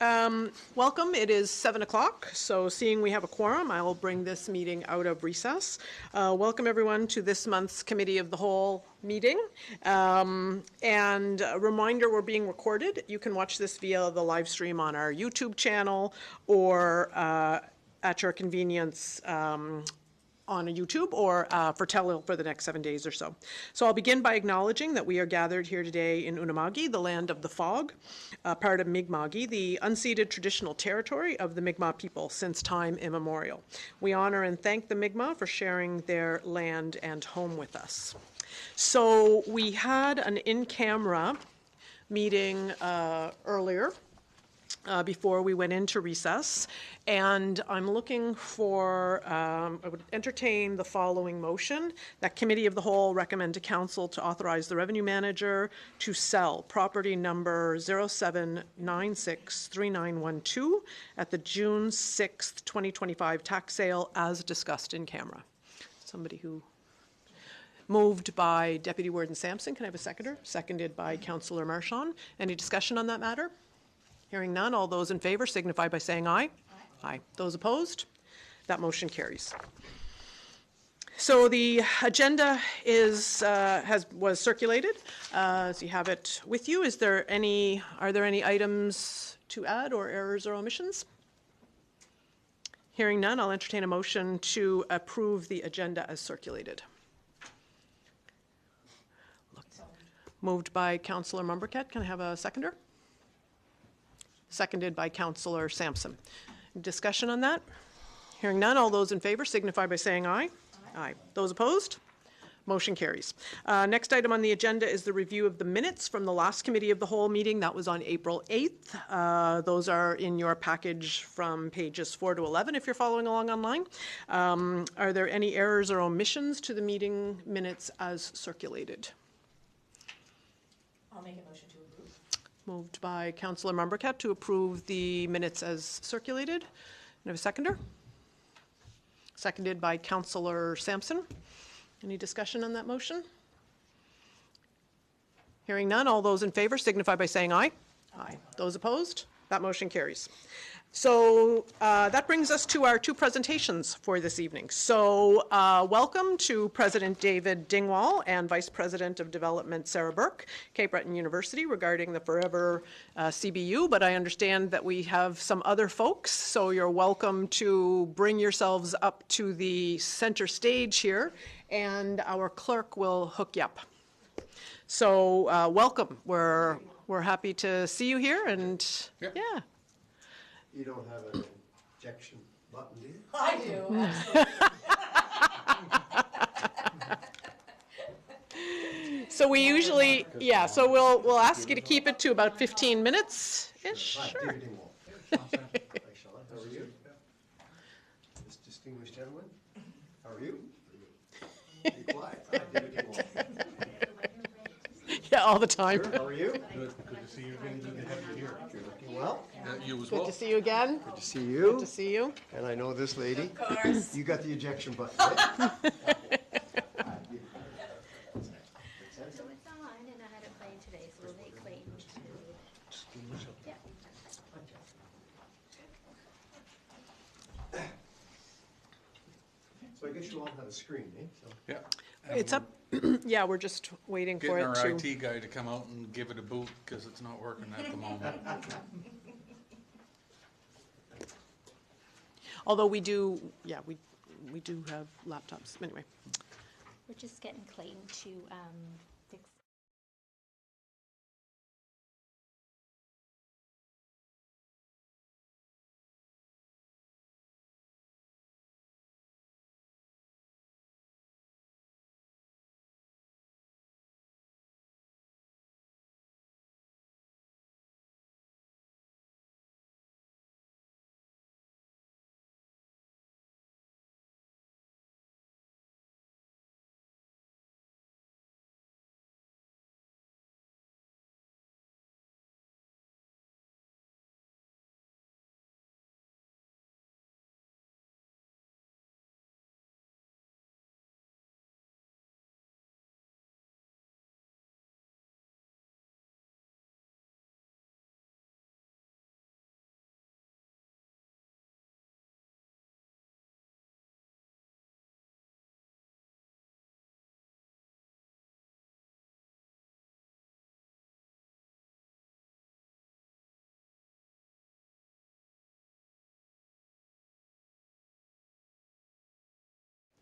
Welcome. It is 7 o'clock, so seeing we have a quorum, I will bring this meeting out of recess. Welcome everyone to this month's Committee of the Whole meeting. And a reminder, we're being recorded. You can watch this via the live stream on our YouTube channel or at your convenience on a YouTube or for the next 7 days or so. So I'll begin by acknowledging that we are gathered here today in Unama'ki, the land of the fog, part of Mi'kma'ki, the unceded traditional territory of the Mi'kmaq people since time immemorial. We honor and thank the Mi'kmaq for sharing their land and home with us. So we had an in-camera meeting earlier before we went into recess, and I'm looking for, I would entertain the following motion, that Committee of the Whole recommend to Council to authorize the Revenue Manager to sell property number 07963912 at the June 6th, 2025 tax sale as discussed in camera. Somebody who moved by Deputy Warden Sampson. Can I have a seconder? Seconded by Councillor Marchand. Any discussion on that matter? Hearing none, all those in favor signify by saying aye. Aye. Those opposed? That motion carries. So the agenda was circulated, so you have it with you. Are there any items to add or errors or omissions? Hearing none, I'll entertain a motion to approve the agenda as circulated. Moved by Councillor Mumbercat. Can I have a seconder? Seconded by Councillor Sampson. Discussion on that? Hearing none, all those in favor signify by saying aye. Aye. Those opposed? Motion carries. Next item on the agenda is the review of the minutes from the last Committee of the Whole meeting. That was on April 8th. Those are in your package from pages 4 to 11 if you're following along online. Are there any errors or omissions to the meeting minutes as circulated? I'll make a motion to approve. Moved by Councillor Mumbercat to approve the minutes as circulated. And I have a seconder? Seconded by Councillor Sampson. Any discussion on that motion? Hearing none, all those in favor signify by saying aye. Aye. Those opposed? That motion carries. So that brings us to our two presentations for this evening. So welcome to President David Dingwall and Vice President of Development Sarah Burke, Cape Breton University, regarding the Forever CBU, but I understand that we have some other folks, so you're welcome to bring yourselves up to the center stage here, and our clerk will hook you up. So welcome. We're happy to see you here, and yeah. You don't have an ejection button, do you? I do, absolutely. So we usually, yeah, so we'll ask you to keep it to about 15 minutes-ish. Sure. David Dingwall. Hi, Sean. How are you? This distinguished gentleman. How are you? Be quiet. Hi, David Dingwall. Yeah, all the time. Sure. How are you? Good to see you again. Good to have you here. You're looking well. You as Good well. to see you again. Good to see Good you. to see you. And I know this lady. Of course. You got the ejection button, right? So it's on, and I had it playing today, so we'll make Clayton to. Yeah. So I guess you all have a screen, eh? So Yeah. It's up. Yeah, we're just waiting for Getting it our to. IT guy to come out and give it a boot because it's not working at the moment. Although we do, yeah, we do have laptops. Anyway. We're just getting Clayton to fix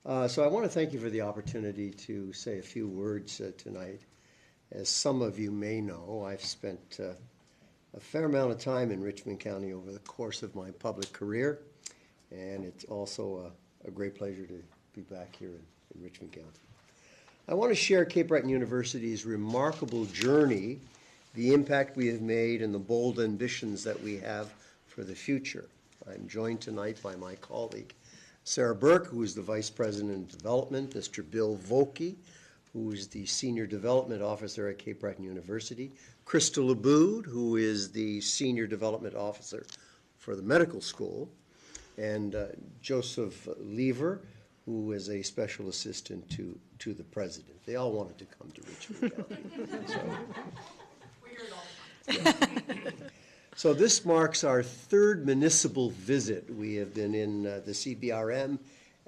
So I want to thank you for the opportunity to say a few words tonight. As some of you may know, I've spent a fair amount of time in Richmond County over the course of my public career, and it's also a great pleasure to be back here in Richmond County. I want to share Cape Breton University's remarkable journey, the impact we have made, and the bold ambitions that we have for the future. I'm joined tonight by my colleague, Sarah Burke, who is the Vice President of Development, Mr. Bill Volke, who is the Senior Development Officer at Cape Breton University, Crystal Aboud, who is the Senior Development Officer for the Medical School, and Joseph Lever, who is a Special Assistant to the President. They all wanted to come to Richmond County. We hear it all the time. So this marks our third municipal visit. We have been in the CBRM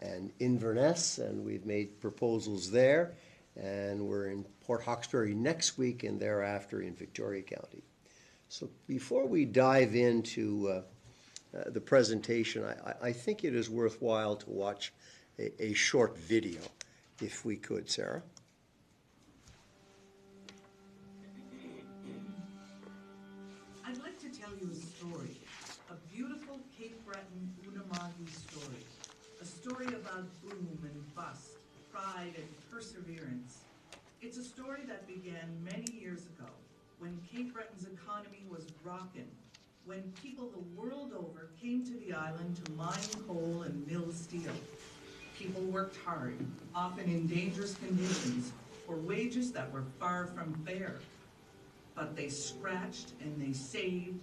and Inverness, and we've made proposals there. And we're in Port Hawkesbury next week and thereafter in Victoria County. So before we dive into the presentation, I think it is worthwhile to watch a short video, if we could, Sarah. I'd like to tell you a story, a beautiful Cape Breton Unama'ki story, a story about boom and bust, pride and perseverance. It's a story that began many years ago, when Cape Breton's economy was rockin', when people the world over came to the island to mine coal and mill steel. People worked hard, often in dangerous conditions, for wages that were far from fair. But they scratched and they saved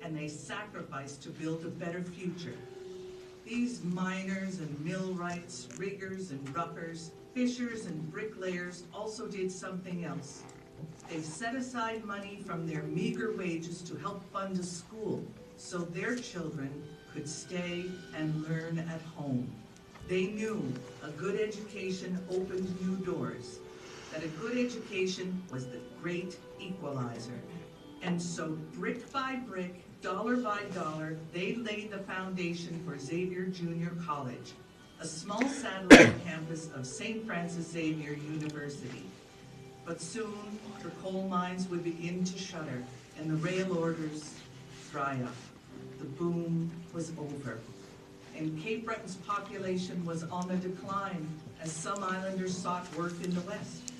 and they sacrificed to build a better future. These miners and millwrights, riggers and rougers, fishers and bricklayers also did something else. They set aside money from their meager wages to help fund a school so their children could stay and learn at home. They knew a good education opened new doors, that a good education was the great equalizer. And so brick by brick, dollar by dollar, they laid the foundation for Xavier Junior College, a small satellite campus of St. Francis Xavier University. But soon, the coal mines would begin to shudder and the rail orders dry up. The boom was over. And Cape Breton's population was on the decline as some islanders sought work in the west.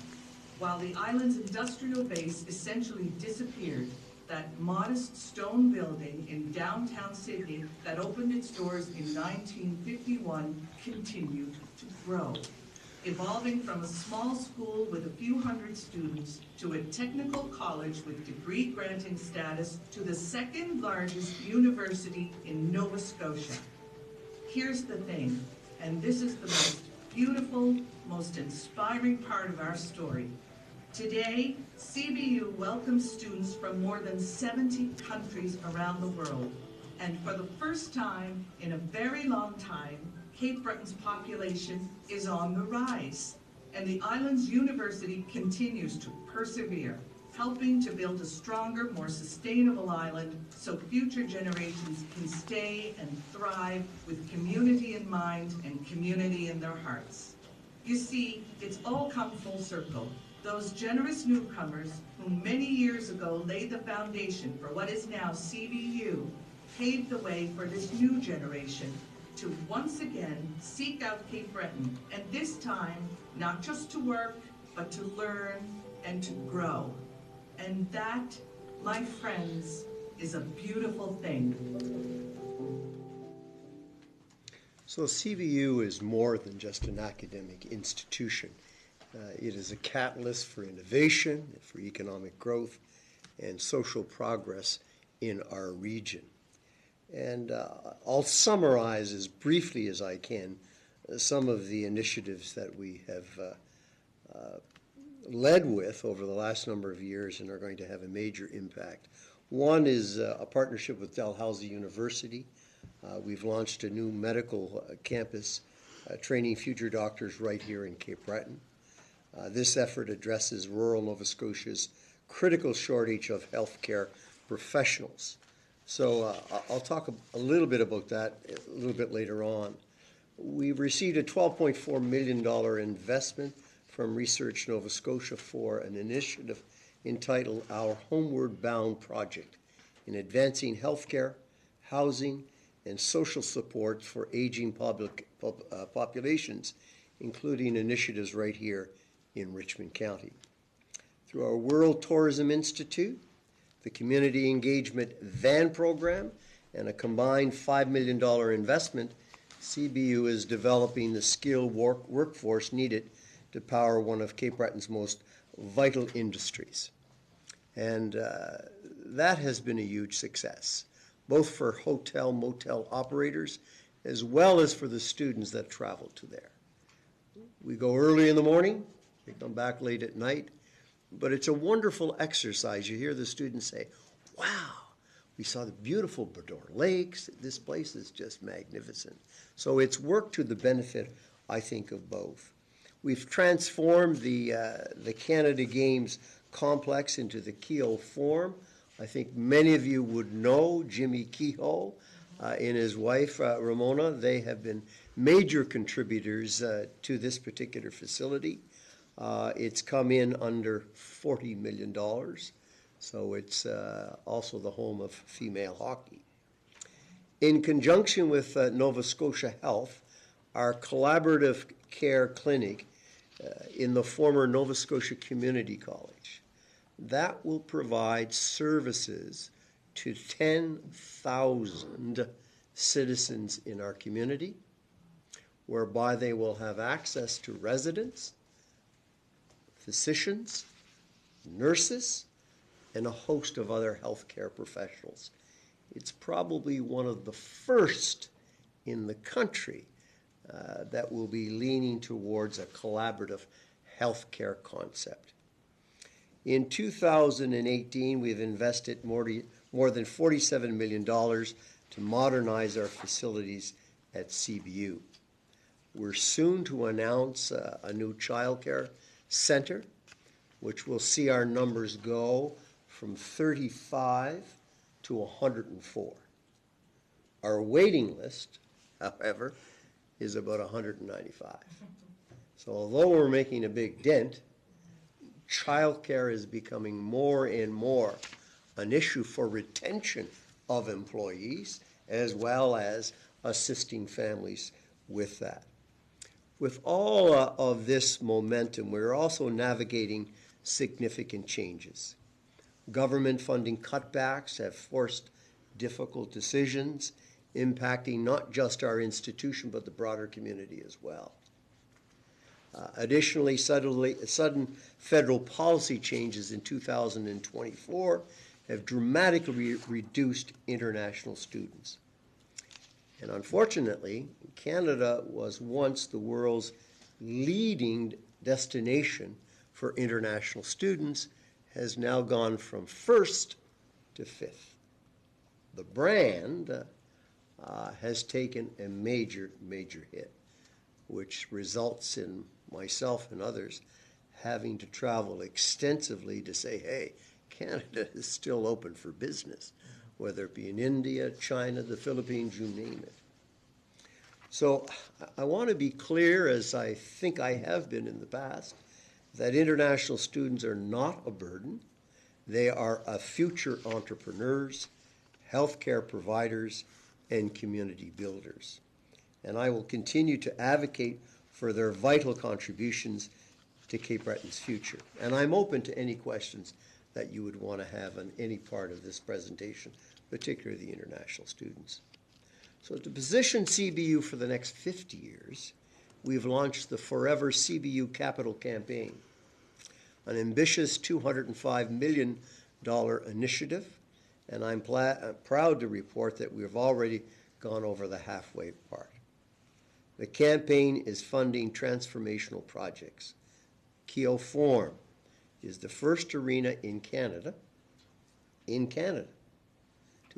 While the island's industrial base essentially disappeared, that modest stone building in downtown Sydney that opened its doors in 1951 continued to grow, evolving from a small school with a few hundred students to a technical college with degree-granting status to the second largest university in Nova Scotia. Here's the thing, and this is the most beautiful, most inspiring part of our story. Today, CBU welcomes students from more than 70 countries around the world. And for the first time in a very long time, Cape Breton's population is on the rise. And the island's university continues to persevere, helping to build a stronger, more sustainable island so future generations can stay and thrive with community in mind and community in their hearts. You see, it's all come full circle. Those generous newcomers who many years ago laid the foundation for what is now CBU paved the way for this new generation to once again seek out Cape Breton, and this time not just to work, but to learn and to grow. And that, my friends, is a beautiful thing. So CBU is more than just an academic institution. It is a catalyst for innovation, for economic growth, and social progress in our region. And I'll summarize as briefly as I can some of the initiatives that we have led with over the last number of years and are going to have a major impact. One is a partnership with Dalhousie University. We've launched a new medical campus training future doctors right here in Cape Breton. This effort addresses rural Nova Scotia's critical shortage of healthcare professionals. So I'll talk a little bit about that a little bit later on. We've received a $12.4 million investment from Research Nova Scotia for an initiative entitled Our Homeward Bound Project in advancing healthcare, housing, and social support for aging populations, including initiatives right here in Richmond County. Through our World Tourism Institute, the Community Engagement Van Program, and a combined $5 million investment, CBU is developing the skilled workforce needed to power one of Cape Breton's most vital industries. And that has been a huge success, both for hotel, motel operators, as well as for the students that travel to there. We go early in the morning, we come back late at night, but it's a wonderful exercise. You hear the students say, wow, we saw the beautiful Bredor Lakes. This place is just magnificent. So it's worked to the benefit, I think, of both. We've transformed the Canada Games complex into the Kehoe Forum. I think many of you would know Jimmy Kehoe and his wife, Ramona. They have been major contributors to this particular facility. It's come in under $40 million, so it's also the home of female hockey. In conjunction with Nova Scotia Health, our collaborative care clinic in the former Nova Scotia Community College, that will provide services to 10,000 citizens in our community, whereby they will have access to residents, physicians, nurses, and a host of other healthcare professionals. It's probably one of the first in the country that will be leaning towards a collaborative healthcare concept. In 2018, we've invested more than $47 million to modernize our facilities at CBU. We're soon to announce a new childcare center, which will see our numbers go from 35 to 104. Our waiting list, however, is about 195. So although we're making a big dent, childcare is becoming more and more an issue for retention of employees, as well as assisting families with that. With all of this momentum, we're also navigating significant changes. Government funding cutbacks have forced difficult decisions, impacting not just our institution, but the broader community as well. Additionally, sudden federal policy changes in 2024 have dramatically reduced international students. And unfortunately, Canada was once the world's leading destination for international students, has now gone from first to fifth. The brand has taken a major hit, which results in myself and others having to travel extensively to say, hey, Canada is still open for business, whether it be in India, China, the Philippines, you name it. So I want to be clear, as I think I have been in the past, that international students are not a burden. They are a future entrepreneurs, healthcare providers, and community builders. And I will continue to advocate for their vital contributions to Cape Breton's future. And I'm open to any questions that you would want to have on any part of this presentation, particularly the international students. So to position CBU for the next 50 years, we've launched the Forever CBU Capital Campaign, an ambitious $205 million initiative, and I'm proud to report that we've already gone over the halfway part. The campaign is funding transformational projects. Kehoe Forum is the first arena in Canada, to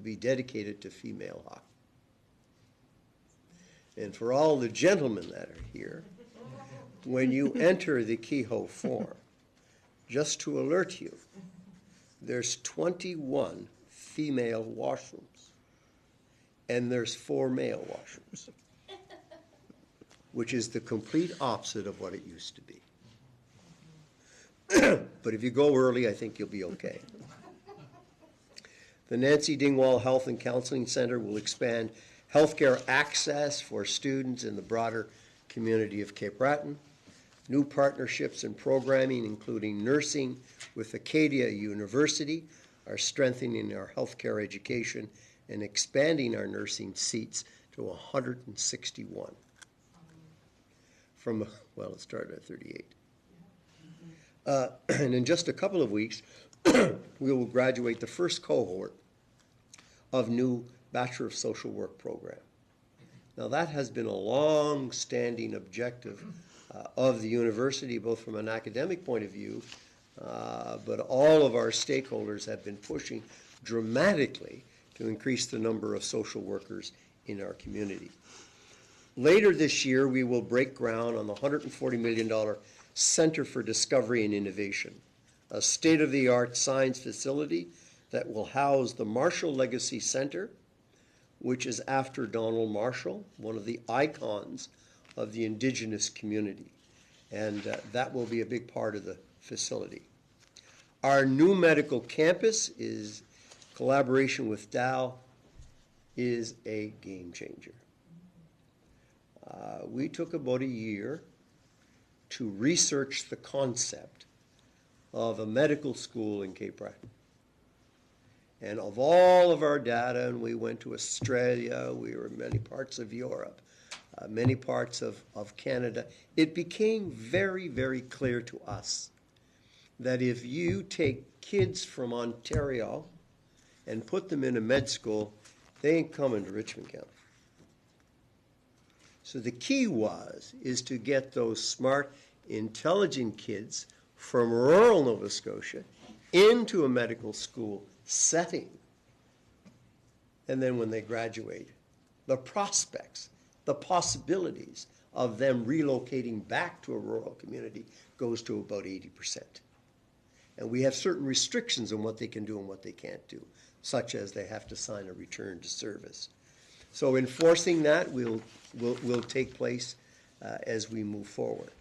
be dedicated to female hockey. And for all the gentlemen that are here, when you enter the Kehoe Forum, just to alert you, there's 21 female washrooms, and there's 4 male washrooms. which is the complete opposite of what it used to be. But if you go early, I think you'll be okay. The Nancy Dingwall Health and Counseling Center will expand healthcare access for students in the broader community of Cape Breton. New partnerships and programming, including nursing with Acadia University, are strengthening our healthcare education and expanding our nursing seats to 161. From, well, it started at 38. And in just a couple of weeks, we will graduate the first cohort of new Bachelor of Social Work program. Now, that has been a long-standing objective of the university, both from an academic point of view, but all of our stakeholders have been pushing dramatically to increase the number of social workers in our community. Later this year, we will break ground on the $140 million Center for Discovery and Innovation, a state-of-the-art science facility that will house the Marshall Legacy Center, which is after Donald Marshall, one of the icons of the Indigenous community. And that will be a big part of the facility. Our new medical campus is collaboration with Dow is a game changer. We took about a year to research the concept of a medical school in Cape Breton. And of all of our data, and we went to Australia, we were in many parts of Europe, many parts of Canada, it became very, very clear to us that if you take kids from Ontario and put them in a med school, they ain't coming to Richmond County. So the key is to get those smart, intelligent kids from rural Nova Scotia into a medical school setting. And then when they graduate, the prospects, the possibilities of them relocating back to a rural community goes to about 80%. And we have certain restrictions on what they can do and what they can't do, such as they have to sign a return to service. So enforcing that will take place as we move forward.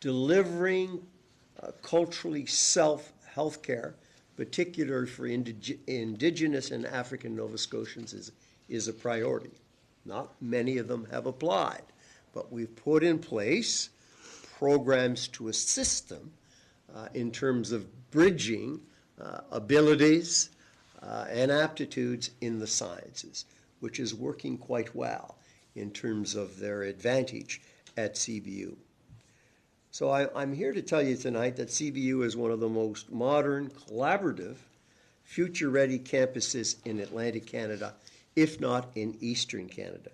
Delivering culturally self-healthcare, particularly for Indigenous and African Nova Scotians, is a priority. Not many of them have applied, but we've put in place programs to assist them in terms of bridging abilities and aptitudes in the sciences, which is working quite well in terms of their advantage at CBU. So I'm here to tell you tonight that CBU is one of the most modern, collaborative, future-ready campuses in Atlantic Canada, if not in Eastern Canada.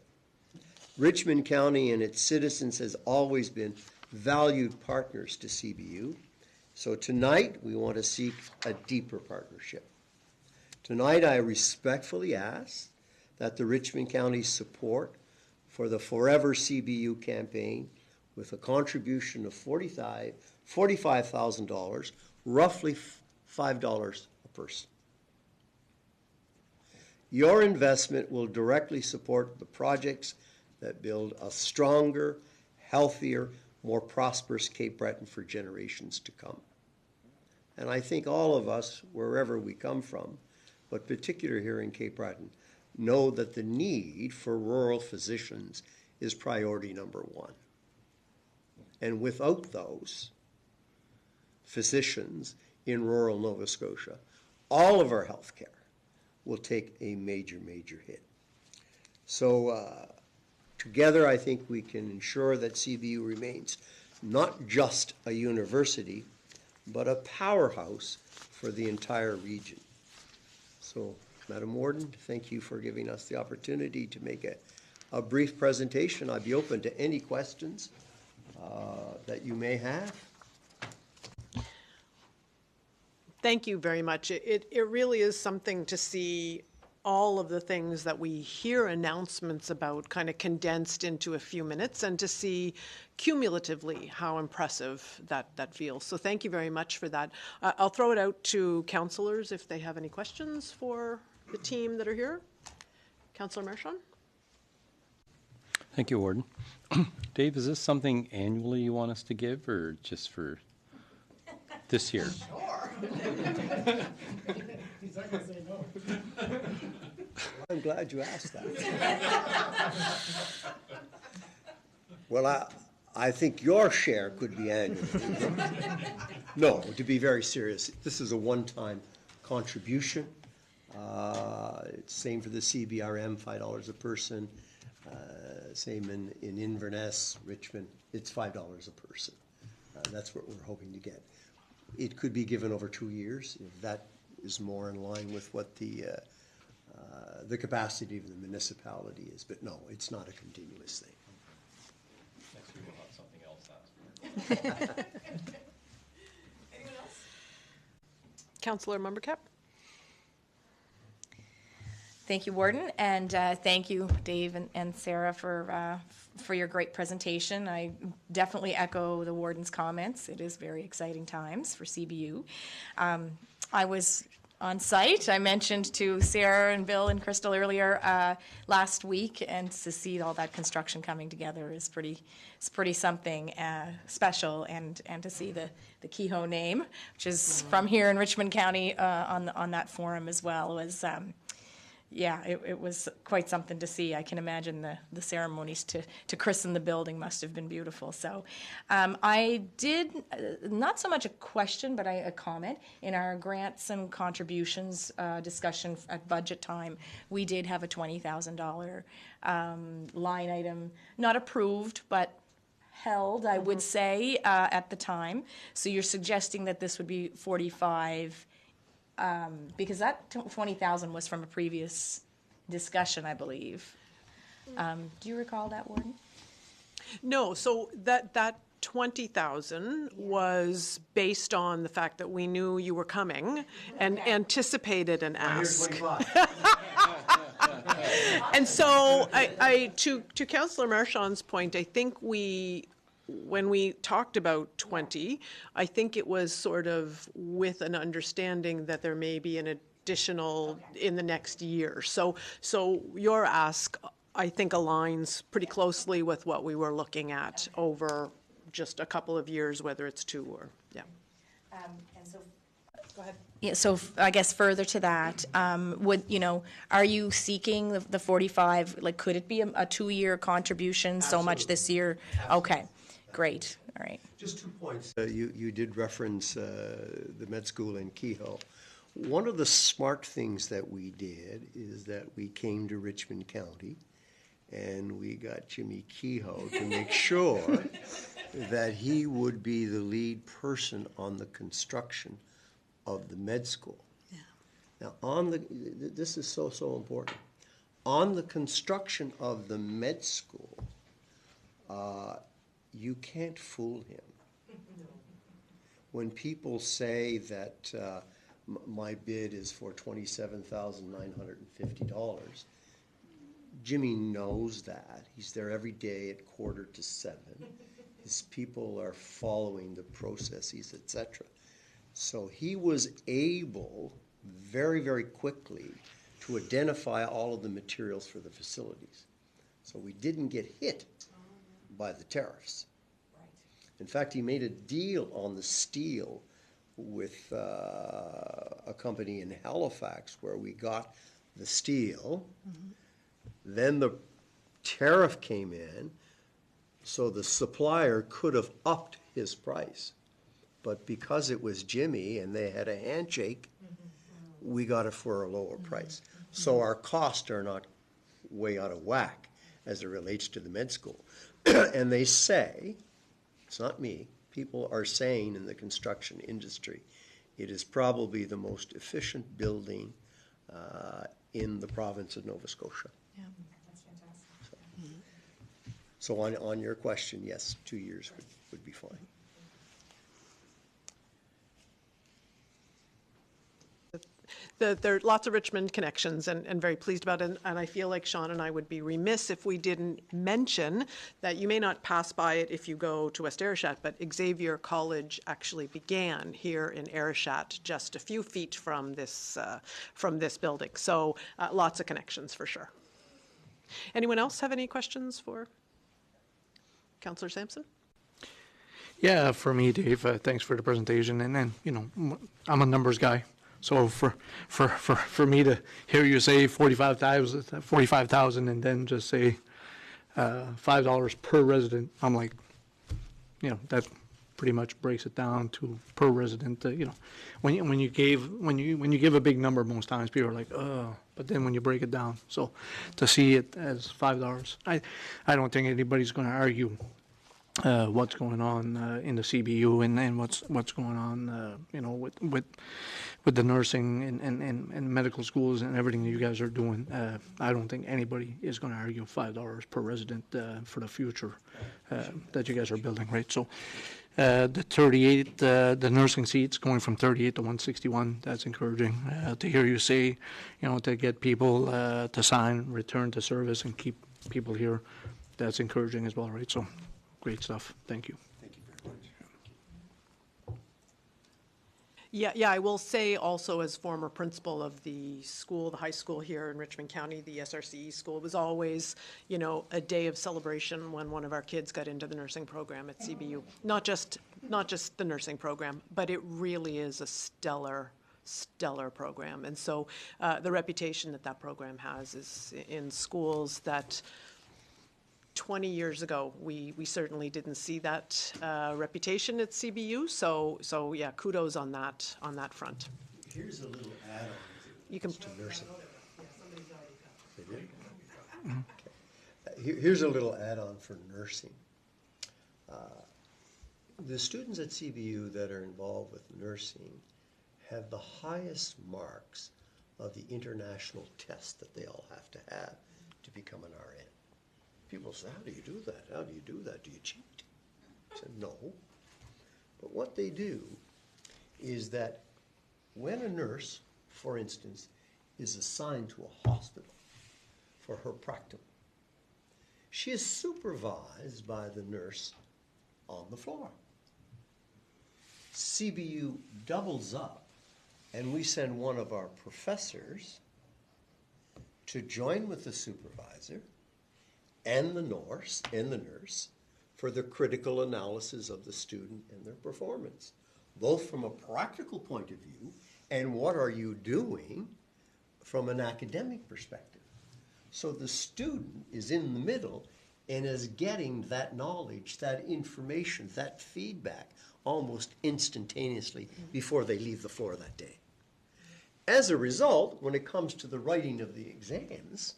Richmond County and its citizens has always been valued partners to CBU. So tonight, we want to seek a deeper partnership. Tonight, I respectfully ask that the Richmond County support for the Forever CBU campaign with a contribution of $45,000, roughly $5 a person. Your investment will directly support the projects that build a stronger, healthier, more prosperous Cape Breton for generations to come. And I think all of us, wherever we come from, but particularly here in Cape Breton, know that the need for rural physicians is priority number one. And without those physicians in rural Nova Scotia, all of our health care will take a major, major hit. So together, I think we can ensure that CBU remains not just a university, but a powerhouse for the entire region. So, Madam Warden, thank you for giving us the opportunity to make a brief presentation. I'd be open to any questions that you may have. Thank you very much. It really is something to see all of the things that we hear announcements about kind of condensed into a few minutes, and to see cumulatively how impressive that feels. So thank you very much for that. I'll throw it out to councillors if they have any questions for the team that are here. Councillor Marchand? Thank you, Warden. Dave, is this something annually you want us to give, or just for this year? He's not gonna say no. I'm glad you asked that. Well, I think your share could be annual. No, to be very serious, this is a one-time contribution. It's same for the CBRM, $5 a person. Same in Inverness, Richmond, it's $5 a person. That's what we're hoping to get. It could be given over 2 years, if that is more in line with what the capacity of the municipality is. But no, it's not a continuous thing. Next year we'll have something else. Anyone else? Councillor Membercap? Thank you, Warden, and thank you, Dave and Sarah, for your great presentation. I definitely echo the Warden's comments. It is very exciting times for CBU. I was on site. I mentioned to Sarah and Bill and Crystal earlier last week, and to see all that construction coming together is pretty something special, and to see the Kehoe name, which is from here in Richmond County, on that forum as well, was. Yeah, it was quite something to see. I can imagine the ceremonies to christen the building must have been beautiful. So I did, not so much a question, but a comment. In our grants and contributions discussion at budget time, we did have a $20,000 line item, not approved, but held, I would say, at the time. So you're suggesting that this would be 45, because that 20,000 was from a previous discussion, I believe. Do you recall that, Warden? No, so that 20,000 was based on the fact that we knew you were coming and anticipated an ask. And so to Councillor Marchand's point, I think when we talked about 20, I think it was sort of with an understanding that there may be an additional in the next year. So your ask, I think, aligns pretty closely with what we were looking at over just a couple of years, whether it's 2 or, yeah. And so, go ahead. Yeah, so I guess further to that, are you seeking the 45, like, could it be a 2-year contribution, Absolutely. So much this year? Absolutely. Okay. Great. All right. Just 2 points. You did reference the med school in Kehoe. One of the smart things that we did is that we came to Richmond County and we got Jimmy Kehoe to make sure that he would be the lead person on the construction of the med school. Yeah. Now, this is so important. On the construction of the med school, you can't fool him. When people say that my bid is for $27,950, Jimmy knows that. He's there every day at 6:45. His people are following the processes, etc. So he was able very, very quickly to identify all of the materials for the facilities. So we didn't get hit by the tariffs. Right. In fact, he made a deal on the steel with a company in Halifax where we got the steel. Mm-hmm. Then the tariff came in, so the supplier could have upped his price. But because it was Jimmy and they had a handshake, mm-hmm. we got it for a lower mm-hmm. price. Mm-hmm. So our costs are not way out of whack as it relates to the med school. And they say, it's not me, people are saying in the construction industry, it is probably the most efficient building in the province of Nova Scotia. Yeah, that's fantastic. So on your question, yes, 2 years would be fine. There are lots of Richmond connections and very pleased about it. And I feel like Sean and I would be remiss if we didn't mention that you may not pass by it if you go to West Arishat, but Xavier College actually began here in Arishat, just a few feet from this building. So lots of connections for sure. Anyone else have any questions for Councillor Sampson? Yeah, for me, Dave, thanks for the presentation. And then, you know, I'm a numbers guy. So for me to hear you say 45,000 and then just say $5 per resident, I'm like, you know, that pretty much breaks it down to per resident. You know, when you give a big number, most times people are like, oh, but then when you break it down, so to see it as $5, I don't think anybody's going to argue what's going on in the CBU and what's going on, you know, with the nursing and medical schools and everything that you guys are doing. I don't think anybody is going to argue $5 per resident for the future that you guys are building, right? So the 38, the nursing seats going from 38 to 161, that's encouraging. To hear you say, you know, to get people to sign, return to service and keep people here, that's encouraging as well, right? So great stuff. Thank you. Thank you very much. Yeah, I will say also as former principal of the school, the high school here in Richmond County, the SRCE school, it was always, you know, a day of celebration when one of our kids got into the nursing program at CBU. Not just the nursing program, but it really is a stellar program. And so the reputation that program has is in schools that 20 years ago, we certainly didn't see that reputation at CBU. So yeah, kudos on that front. Here's a little add-on You can. to nursing. Here's a little add-on for nursing. The students at CBU that are involved with nursing have the highest marks of the international test that they all have to become an RN. People say, how do you do that? How do you do that? Do you cheat? I said, no. But what they do is that when a nurse, for instance, is assigned to a hospital for her practicum, she is supervised by the nurse on the floor. CBU doubles up, and we send one of our professors to join with the supervisor and the nurse for the critical analysis of the student and their performance, both from a practical point of view and what are you doing from an academic perspective. So the student is in the middle and is getting that knowledge, that information, that feedback almost instantaneously before they leave the floor that day. As a result, when it comes to the writing of the exams,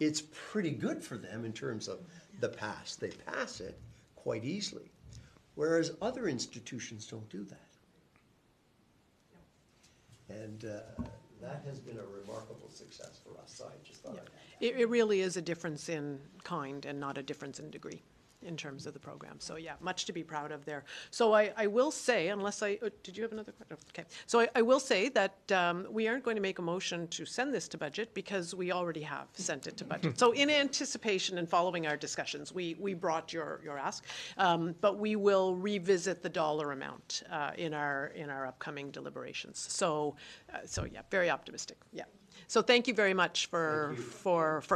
it's pretty good for them in terms of the pass. They pass it quite easily, whereas other institutions don't do that. And that has been a remarkable success for us. So I just thought I'd add that. It really is a difference in kind and not a difference in degree in terms of the program. So yeah, much to be proud of there. So I will say, unless did you have another question? Okay. So I will say that we aren't going to make a motion to send this to budget because we already have sent it to budget. So in anticipation and following our discussions, we brought your ask, but we will revisit the dollar amount in our upcoming deliberations. So yeah, very optimistic. Yeah. So thank you very much for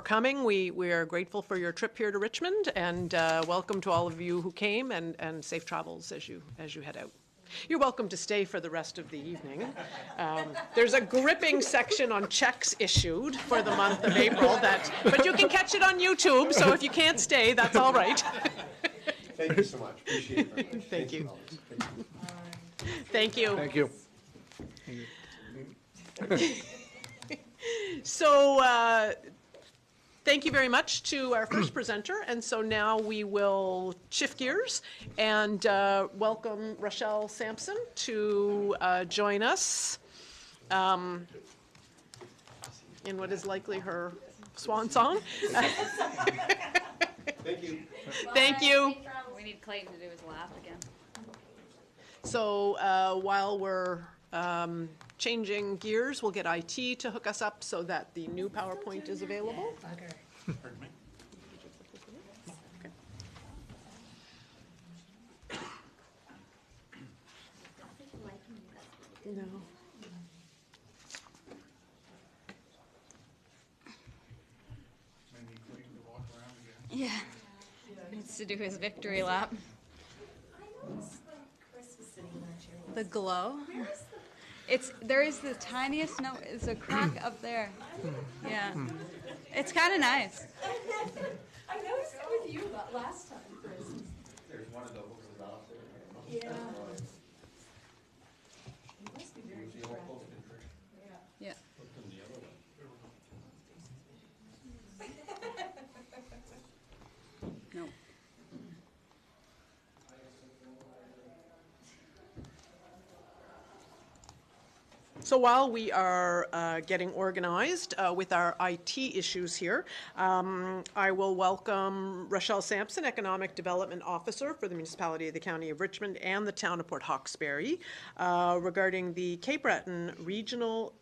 coming. We are grateful for your trip here to Richmond, and welcome to all of you who came, and safe travels as you head out. You're welcome to stay for the rest of the evening. There's a gripping section on checks issued for the month of April, but you can catch it on YouTube, so if you can't stay, that's all right. Thank you so much. Appreciate it very much. Thank you. Thank you. Thank you. Thank you. So thank you very much to our first presenter. And so now we will shift gears and welcome Rochelle Sampson to join us in what is likely her swan song. Thank you. Thank you. We need Clayton to do his laugh again. So while we're changing gears, we'll get IT to hook us up so that the new PowerPoint is available. Pardon me? No. Maybe Yeah. Needs to do his victory lap. The glow. There is the tiniest note. It's a crack up there. Yeah. It's kind of nice. I noticed it with you last time, Chris. There's one of those out there. Yeah. It must be very distracting. Yeah. No. So while we are getting organized with our IT issues here, I will welcome Rochelle Sampson, Economic Development Officer for the Municipality of the County of Richmond and the Town of Port Hawkesbury regarding the Cape Breton Regional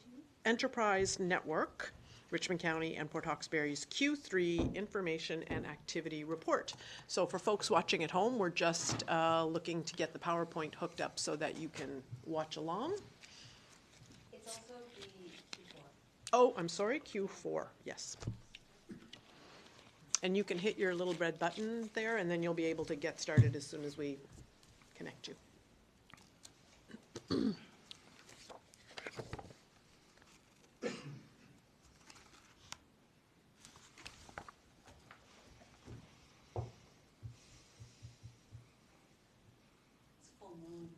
Enterprise Network, Richmond County and Port Hawkesbury's Q3 Information and Activity Report. So for folks watching at home, we're just looking to get the PowerPoint hooked up so that you can watch along. Also the Q4. Oh, I'm sorry, Q4, yes. And you can hit your little red button there, and then you'll be able to get started as soon as we connect you. It's full moon.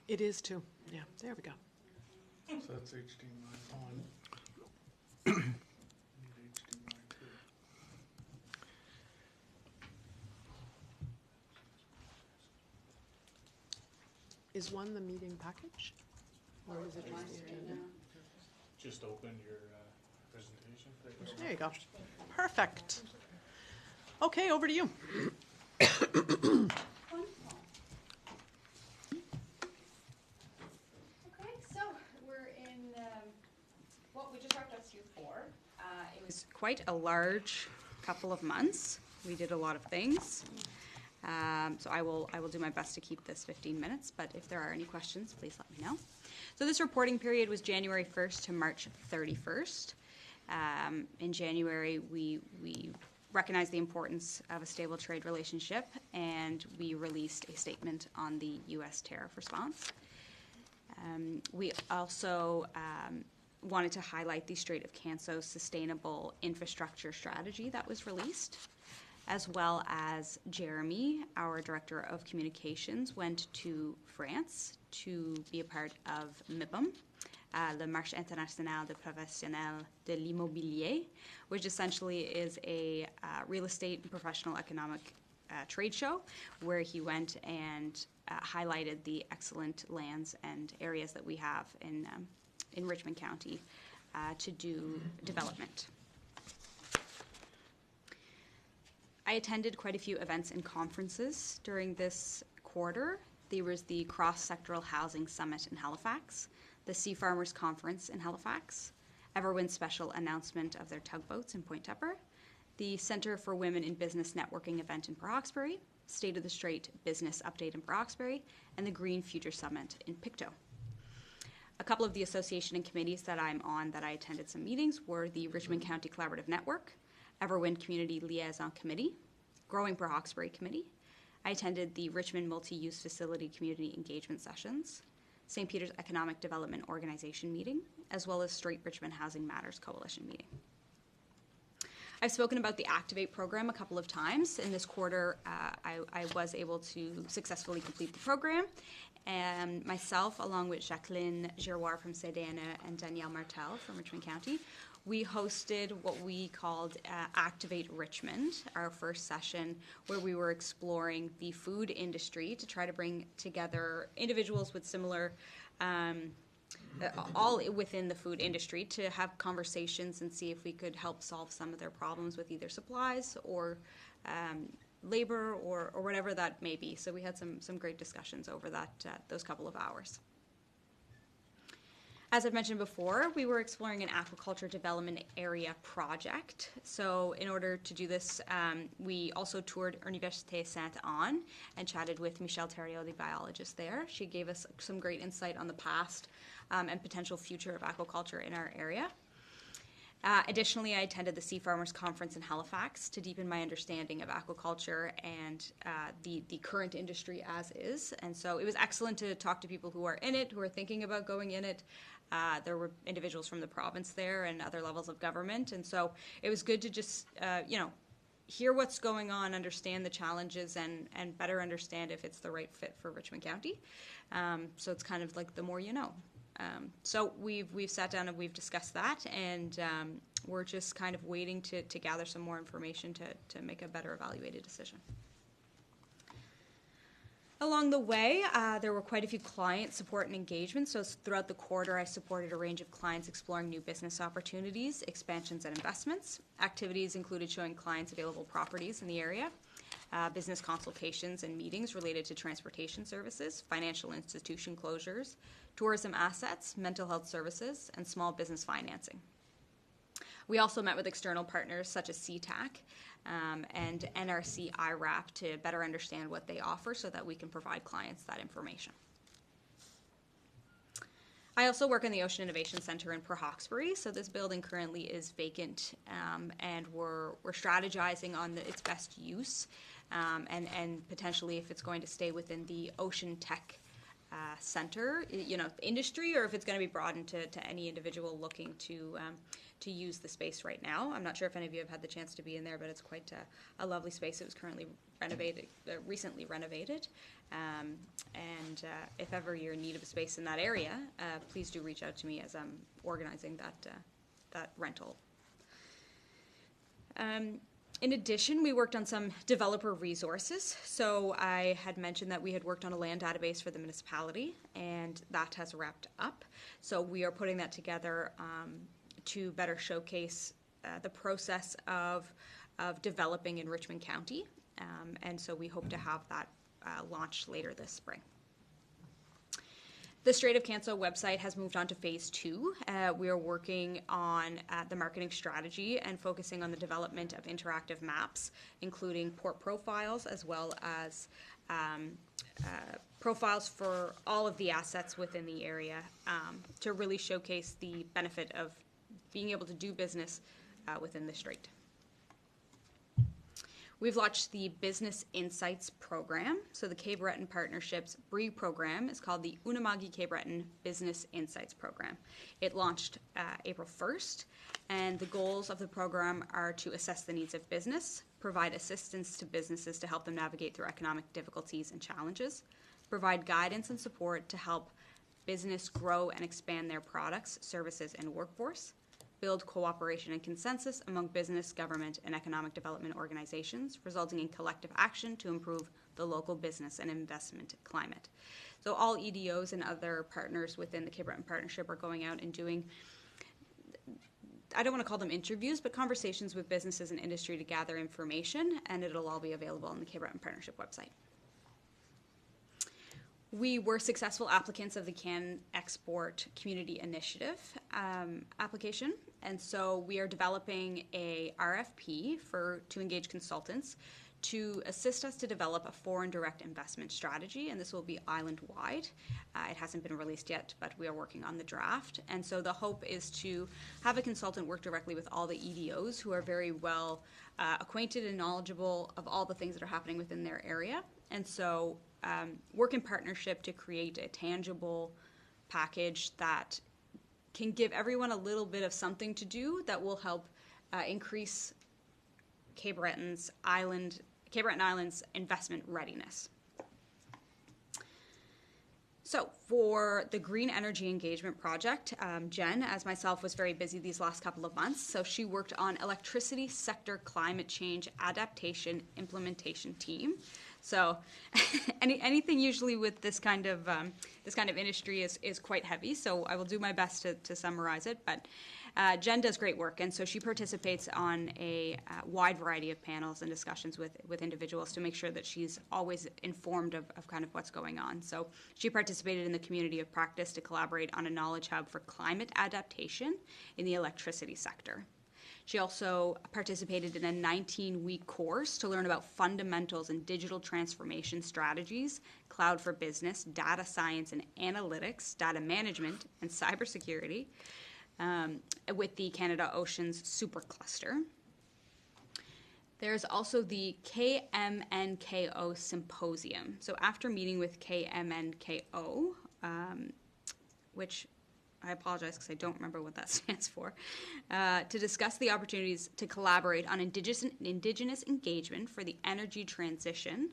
It is too, yeah, there we go. So that's HDMI on. Need HDMI too. Is one the meeting package? Or is it just the agenda? Just open your presentation. There you go. Perfect. Okay, over to you. Okay, so we're in, we just wrapped up Q4. It was quite a large couple of months. We did a lot of things. So I will do my best to keep this 15 minutes, but if there are any questions, please let me know. So this reporting period was January 1st to March 31st. In January, we recognized the importance of a stable trade relationship, and we released a statement on the U.S. tariff response. We also wanted to highlight the Strait of Canso's sustainable infrastructure strategy that was released, as well as Jeremy, our Director of Communications, went to France to be a part of MIPIM, the Marche Internationale de Professionnels de l'Immobilier, which essentially is a real estate and professional economic trade show where he went and highlighted the excellent lands and areas that we have in Richmond County to do development. I attended quite a few events and conferences during this quarter. There was the Cross-Sectoral Housing Summit in Halifax, the Sea Farmers Conference in Halifax, Everwind's special announcement of their tugboats in Point Tupper, the Centre for Women in Business Networking event in Port Hawkesbury, State of the Strait Business Update in Port Hawkesbury, and the Green Future Summit in Pictou. A couple of the association and committees that I'm on that I attended some meetings were the Richmond County Collaborative Network, Everwind Community Liaison Committee, Growing Port Hawkesbury Committee. I attended the Richmond Multi-Use Facility Community Engagement Sessions, St. Peter's Economic Development Organization meeting, as well as Straight Richmond Housing Matters Coalition meeting. I've spoken about the Activate program a couple of times. In this quarter, I was able to successfully complete the program. And myself, along with Jacqueline Giroir from CDN and Danielle Martel from Richmond County, we hosted what we called Activate Richmond, our first session, where we were exploring the food industry to try to bring together individuals with similar, all within the food industry, to have conversations and see if we could help solve some of their problems with either supplies or labor or whatever that may be. So we had some great discussions over those couple of hours. As I've mentioned before, we were exploring an aquaculture development area project. So in order to do this, we also toured Université Sainte-Anne and chatted with Michelle Theriault, the biologist there. She gave us some great insight on the past and potential future of aquaculture in our area. Additionally, I attended the Sea Farmers Conference in Halifax to deepen my understanding of aquaculture and the current industry as is. And so it was excellent to talk to people who are in it, who are thinking about going in it. There were individuals from the province there and other levels of government. And so it was good to just, hear what's going on, understand the challenges, and better understand if it's the right fit for Richmond County. So it's kind of like the more you know. So we've sat down and we've discussed that, and we're just kind of waiting to gather some more information to make a better evaluated decision. Along the way, there were quite a few client support and engagement. So throughout the quarter, I supported a range of clients exploring new business opportunities, expansions, and investments. Activities included showing clients available properties in the area, business consultations and meetings related to transportation services, financial institution closures, tourism assets, mental health services, and small business financing. We also met with external partners such as CTAC and NRC IRAP to better understand what they offer so that we can provide clients that information. I also work in the Ocean Innovation Center in Port Hawkesbury, so this building currently is vacant, and we're strategizing on its best use, and potentially if it's going to stay within the Ocean Tech Center, industry, or if it's going to be broadened to any individual looking to use the space right now. I'm not sure if any of you have had the chance to be in there, but it's quite a lovely space. It was currently recently renovated. And if ever you're in need of a space in that area, please do reach out to me as I'm organizing that rental. In addition, we worked on some developer resources. So I had mentioned that we had worked on a land database for the municipality, and that has wrapped up. So we are putting that together to better showcase the process of developing in Richmond County. And so we hope to have that launched later this spring. The Strait of Canso website has moved on to phase 2. We are working on the marketing strategy and focusing on the development of interactive maps, including port profiles as well as profiles for all of the assets within the area to really showcase the benefit of being able to do business within the Strait. We've launched the Business Insights program. So the Cape Breton Partnership's BRE program is called the Unama'ki Cape Breton Business Insights program. It launched April 1st, and the goals of the program are to assess the needs of business, provide assistance to businesses to help them navigate through economic difficulties and challenges, provide guidance and support to help business grow and expand their products, services, and workforce, build cooperation and consensus among business, government, and economic development organizations, resulting in collective action to improve the local business and investment climate. So all EDOs and other partners within the Cape Breton Partnership are going out and doing, I don't want to call them interviews, but conversations with businesses and industry to gather information, and it'll all be available on the Cape Breton Partnership website. We were successful applicants of the Can Export Community Initiative application, and so we are developing a RFP to engage consultants to assist us to develop a foreign direct investment strategy, and this will be island-wide. It hasn't been released yet, but we are working on the draft, and so the hope is to have a consultant work directly with all the EDOs who are very well acquainted and knowledgeable of all the things that are happening within their area, and so work in partnership to create a tangible package that can give everyone a little bit of something to do that will help increase Cape Breton Island's investment readiness. So for the Green Energy Engagement Project, Jen, as myself, was very busy these last couple of months. So she worked on electricity sector climate change adaptation implementation team. So anything usually with this kind of industry is quite heavy. So I will do my best to summarize it. But Jen does great work, and so she participates on a wide variety of panels and discussions with individuals to make sure that she's always informed of kind of what's going on. So she participated in the community of practice to collaborate on a knowledge hub for climate adaptation in the electricity sector. She also participated in a 19-week course to learn about fundamentals in digital transformation strategies, cloud for business, data science and analytics, data management, and cybersecurity. with the Canada Oceans Supercluster. There's also the KMNKO Symposium. So after meeting with KMNKO, which I apologize because I don't remember what that stands for, to discuss the opportunities to collaborate on Indigenous engagement for the energy transition.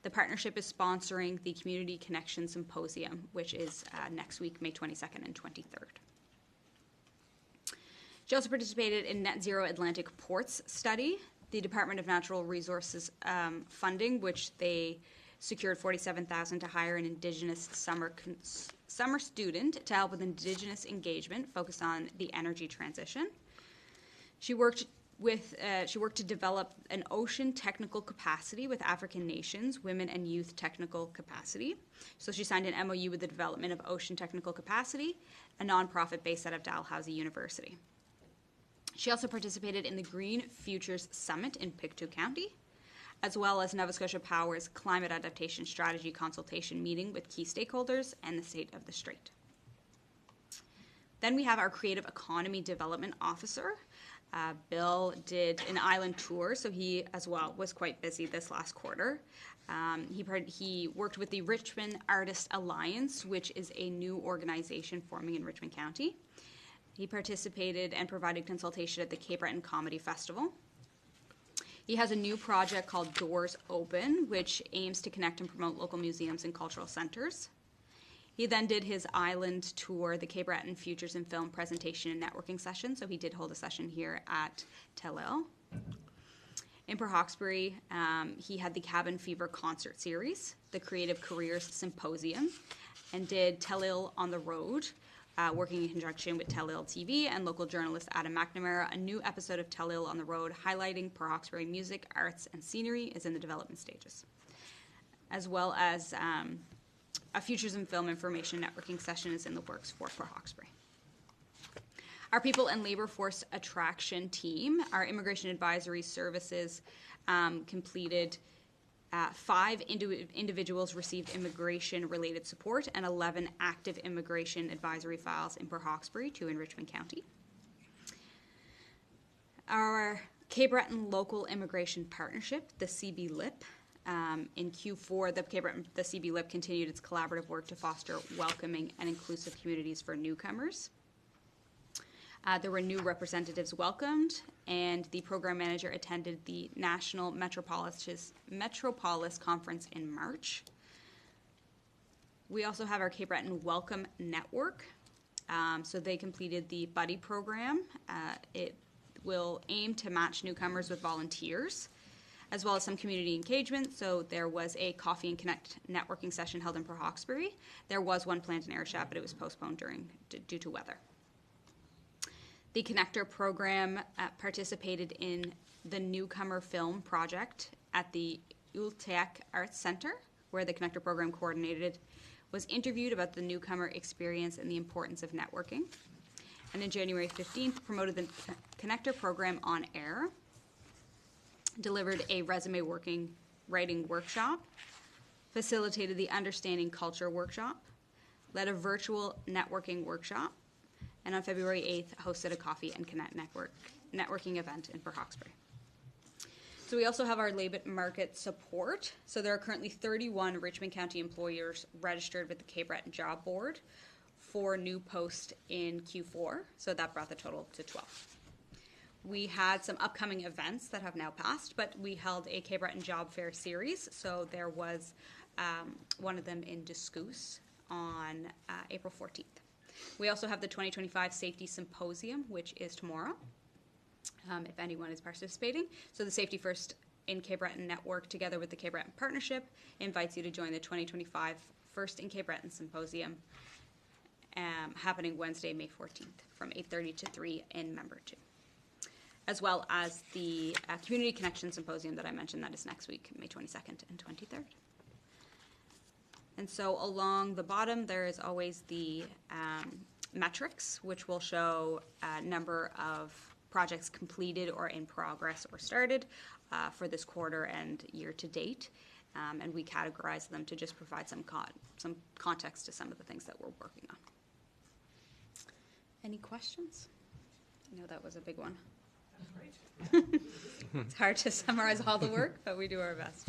The partnership is sponsoring the Community Connection Symposium, which is next week, May 22nd and 23rd. She also participated in Net Zero Atlantic Ports study, the Department of Natural Resources funding, which they secured $47,000 to hire an Indigenous summer student to help with Indigenous engagement focused on the energy transition. She worked to develop an ocean technical capacity with African nations, women and youth technical capacity. So she signed an MOU with the development of ocean technical capacity, a nonprofit based out of Dalhousie University. She also participated in the Green Futures Summit in Pictou County, as well as Nova Scotia Power's Climate Adaptation Strategy consultation meeting with key stakeholders and the State of the Strait. Then we have our Creative Economy Development Officer. Bill did an island tour, so he as well was quite busy this last quarter. He worked with the Richmond Artist Alliance, which is a new organization forming in Richmond County. He participated and provided consultation at the Cape Breton Comedy Festival. He has a new project called Doors Open, which aims to connect and promote local museums and cultural centers. He then did his island tour, the Cape Breton Futures in Film presentation and networking session. So he did hold a session here at Tellil. In Port Hawkesbury, he had the Cabin Fever concert series, the Creative Careers Symposium, and did Tellil on the Road, working in conjunction with Tellil TV and local journalist Adam McNamara. A new episode of Tellil on the Road highlighting Port Hawkesbury music, arts, and scenery is in the development stages, as well as a Futures in Film information networking session is in the works for Port Hawkesbury. Our People and Labor Force Attraction team, our Immigration Advisory Services completed 5 individuals received immigration-related support and 11 active immigration advisory files in Port Hawkesbury, 2 in Richmond County. Our Cape Breton Local Immigration Partnership, the CB-LIP, in Q4, the CB-LIP continued its collaborative work to foster welcoming and inclusive communities for newcomers. There were new representatives welcomed, and the program manager attended the National Metropolis Conference in March. We also have our Cape Breton Welcome Network. So they completed the Buddy program. It will aim to match newcomers with volunteers, as well as some community engagement. So there was a Coffee and Connect networking session held in Port Hawkesbury. There was one planned in Ayrshire, but it was postponed due to weather. The Connector program participated in the Newcomer Film Project at the Ulteak Arts Centre, where the Connector program coordinated, was interviewed about the newcomer experience and the importance of networking. And on January 15th, promoted the Connector program on air, delivered a resume writing workshop, facilitated the Understanding Culture workshop, led a virtual networking workshop, and on February 8th, hosted a Coffee and Connect networking event in Port Hawkesbury. So we also have our labor market support. So there are currently 31 Richmond County employers registered with the Cape Breton Job Board for new posts in Q4. So that brought the total to 12. We had some upcoming events that have now passed, but we held a Cape Breton Job Fair series. So there was one of them in Discouse on April 14th. We also have the 2025 Safety Symposium, which is tomorrow, if anyone is participating. So the Safety First in Cape Breton Network, together with the Cape Breton Partnership, invites you to join the 2025 First in Cape Breton Symposium, happening Wednesday, May 14th, from 8:30 to 3 in Member 2. As well as the Community Connection Symposium that I mentioned, that is next week, May 22nd and 23rd. And so along the bottom, there is always the metrics, which will show a number of projects completed or in progress or started for this quarter and year to date. And we categorize them to just provide some context to some of the things that we're working on. Any questions? I know that was a big one. It's hard to summarize all the work, but we do our best.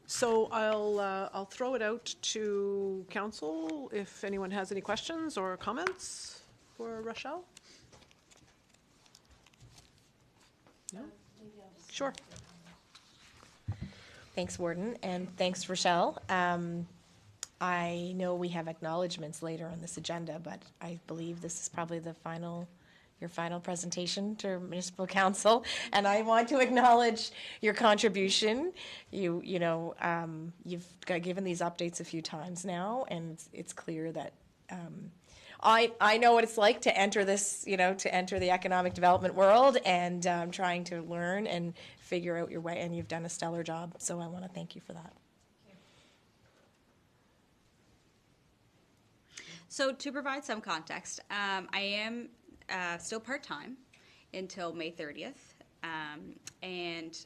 So I'll throw it out to council if anyone has any questions or comments for Rochelle. No? Sure. Thanks, Warden, and thanks, Rochelle. I know we have acknowledgements later on this agenda, but I believe this is probably your final presentation to Municipal Council, and I want to acknowledge your contribution. You've given these updates a few times now, and it's clear that I know what it's like to enter this, to enter the economic development world, and trying to learn and figure out your way, and you've done a stellar job, so I want to thank you for that. So to provide some context, I am still part-time until May 30th, and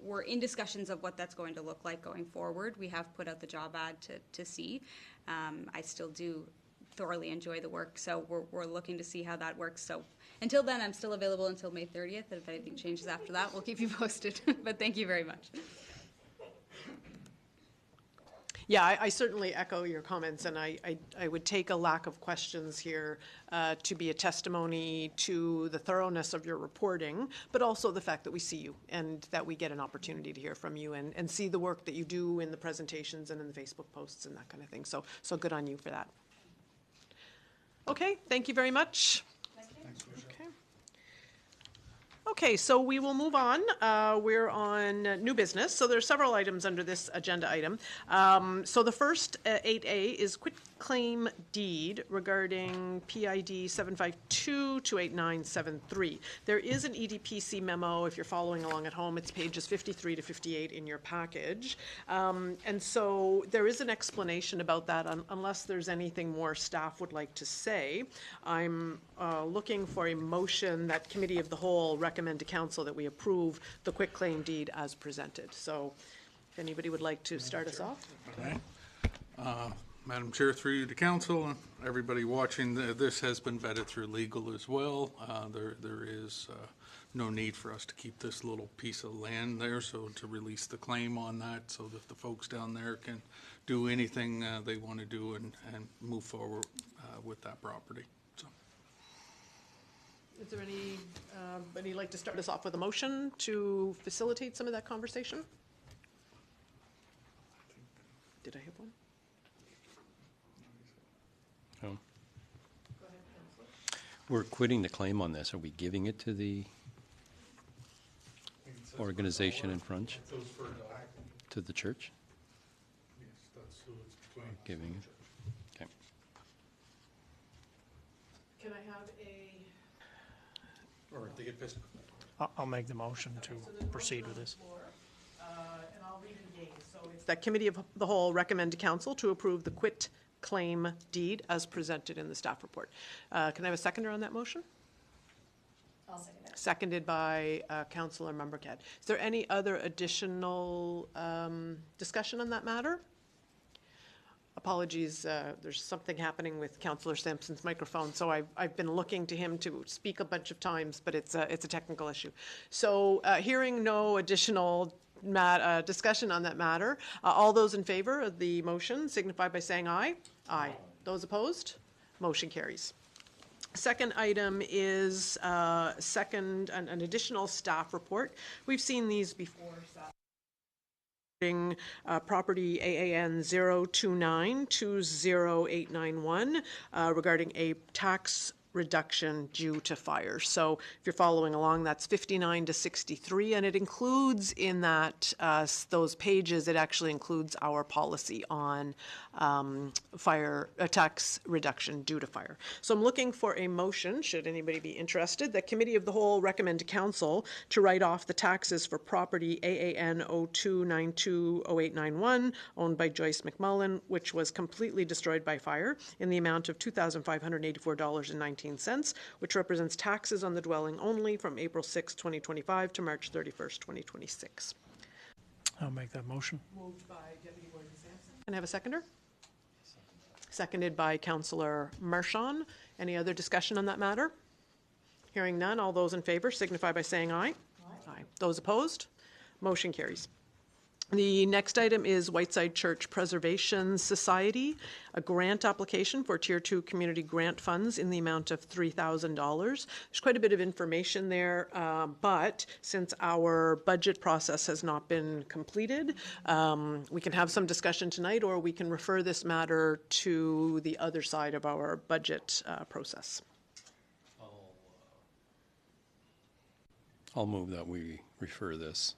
we're in discussions of what that's going to look like going forward. We have put out the job ad to see. I still do thoroughly enjoy the work, so we're looking to see how that works. So until then, I'm still available until May 30th, and if anything changes after that, we'll keep you posted. But thank you very much. Yeah, I certainly echo your comments, and I would take a lack of questions here to be a testimony to the thoroughness of your reporting, but also the fact that we see you and that we get an opportunity to hear from you and see the work that you do in the presentations and in the Facebook posts and that kind of thing. So good on you for that. Okay, thank you very much. Okay, so we will move on. We're on new business. So there are several items under this agenda item. So the first, 8A, is quitclaim deed regarding PID 752-28973. There is an EDPC memo, if you're following along at home. It's pages 53 to 58 in your package. And so there is an explanation about that, unless there's anything more staff would like to say. I'm looking for a motion that Committee of the Whole recommend to Council that we approve the quitclaim deed as presented. So if anybody would like to start us off. Okay. Madam Chair, through you to Council, everybody watching, this has been vetted through legal as well. There is no need for us to keep this little piece of land there, so to release the claim on that so that the folks down there can do anything they want to do and move forward with that property. So. Is there anybody like to start us off with a motion to facilitate some of that conversation? Did I have one? No. Go ahead, Councillor. We're quitting the claim on this. Are we giving it to the organization in front? To the church? Yes, that's who it's between. Giving it. Okay. Can I have Or the Episcopal. I'll make the motion to proceed with this. and I'll read it again. So it's that Committee of the Whole recommend to Council to approve the quit claim deed as presented in the staff report. Can I have a seconder on that motion? I'll second it. Seconded by Councillor Member Cad. Is there any other additional discussion on that matter? Apologies, there's something happening with Councillor Sampson's microphone, so I've been looking to him to speak a bunch of times, but it's a technical issue. So hearing no additional discussion on that matter, all those in favor of the motion signify by saying aye. Aye. Those opposed? Motion carries. Second item is an additional staff report. We've seen these before. Property AAN 029-20891 regarding a tax reduction due to fire. So if you're following along, that's 59 to 63, and it includes in that those pages, it actually includes our policy on fire tax reduction due to fire. So I'm looking for a motion, should anybody be interested, that Committee of the Whole recommend to Council to write off the taxes for property AAN 02920891 owned by Joyce McMullen, which was completely destroyed by fire, in the amount of $2,584.19, which represents taxes on the dwelling only from April 6, 2025 to March 31st, 2026. I'll make that motion. Moved by Deputy Warden Sampson. Can I have a seconder? seconded by Councillor Marchand. Any other discussion on that matter? Hearing none, all those in favor signify by saying aye. Aye. Those opposed? Motion carries. The next item is Whiteside Church Preservation Society, a grant application for Tier 2 community grant funds in the amount of $3,000. There's quite a bit of information there, but since our budget process has not been completed, we can have some discussion tonight, or we can refer this matter to the other side of our budget process. I'll move that we refer this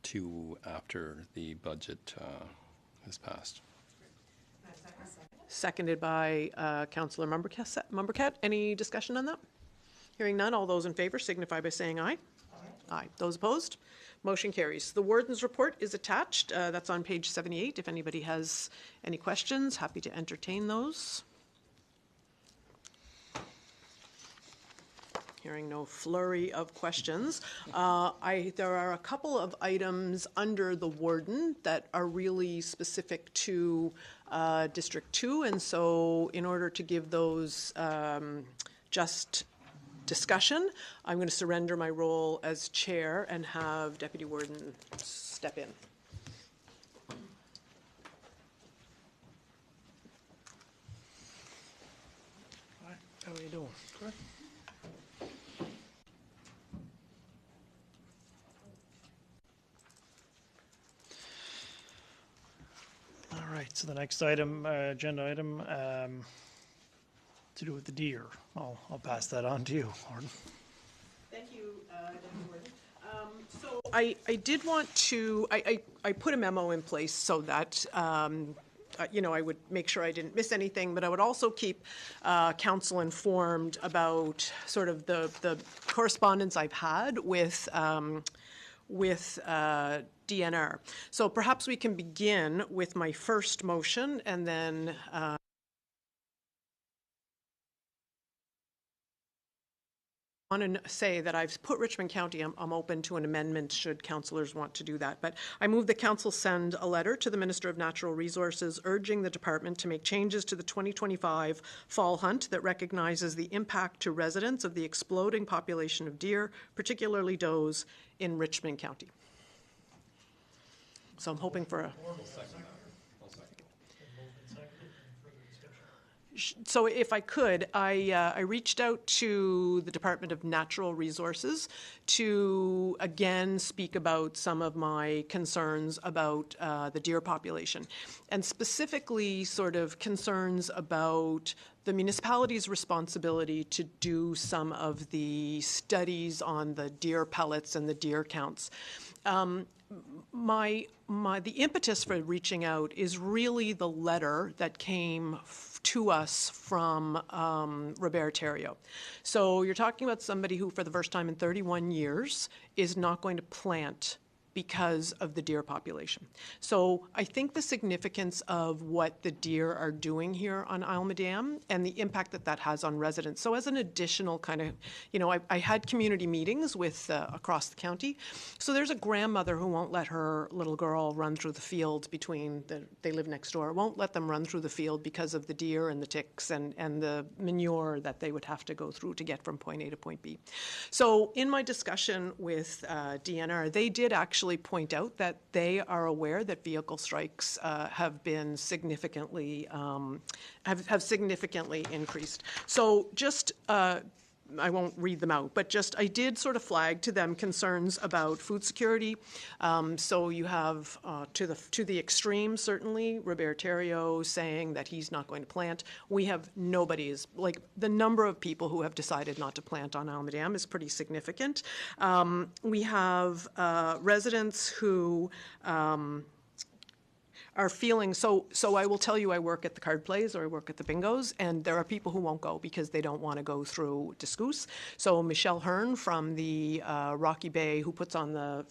to after the budget is passed. Seconded by Councillor Mumbercat. Any discussion on that? Hearing none, all those in favor signify by saying aye. Aye. Those opposed? Motion carries. The Warden's report is attached. That's on page 78. If anybody has any questions, happy to entertain those. Hearing no flurry of questions. There are a couple of items under the Warden that are really specific to District 2, and so in order to give those just discussion, I'm going to surrender my role as chair and have Deputy Warden step in. How are you doing? Good. All right, so the next item, agenda item, to do with the deer. I'll pass that on to you, Gordon. Thank you, Deputy Warden. So I did want to, I put a memo in place so that I would make sure I didn't miss anything, but I would also keep council informed about sort of the correspondence I've had with DNR. So perhaps we can begin with my first motion, and then I want to say that I've put Richmond County, I'm open to an amendment should councillors want to do that. But I move the council send a letter to the Minister of Natural Resources urging the department to make changes to the 2025 fall hunt that recognizes the impact to residents of the exploding population of deer, particularly does, in Richmond County. So I'm hoping for a... So if I could, I reached out to the Department of Natural Resources to again speak about some of my concerns about the deer population, and specifically sort of concerns about the municipality's responsibility to do some of the studies on the deer pellets and the deer counts. The impetus for reaching out is really the letter that came to us from Robert Theriault. So you're talking about somebody who, for the first time in 31 years, is not going to plant because of the deer population. So I think the significance of what the deer are doing here on Isle Dam and the impact that that has on residents. So as an additional kind of, I had community meetings with across the county. So there's a grandmother who won't let her little girl run through the field they live next door, won't let them run through the field because of the deer and the ticks and the manure that they would have to go through to get from point A to point B. So in my discussion with DNR, they did actually point out that they are aware that vehicle strikes have been significantly have significantly increased. So just I won't read them out, but just I did sort of flag to them concerns about food security. So you have to the extreme, certainly, Robert Theriault saying that he's not going to plant. We have nobody's, like the number of people who have decided not to plant on Isle Dam is pretty significant. We have residents who are feeling, so I will tell you I work at the card plays or I work at the bingos, and there are people who won't go because they don't want to go through Discouse. So Michelle Hearn from the Rocky Bay, who puts on the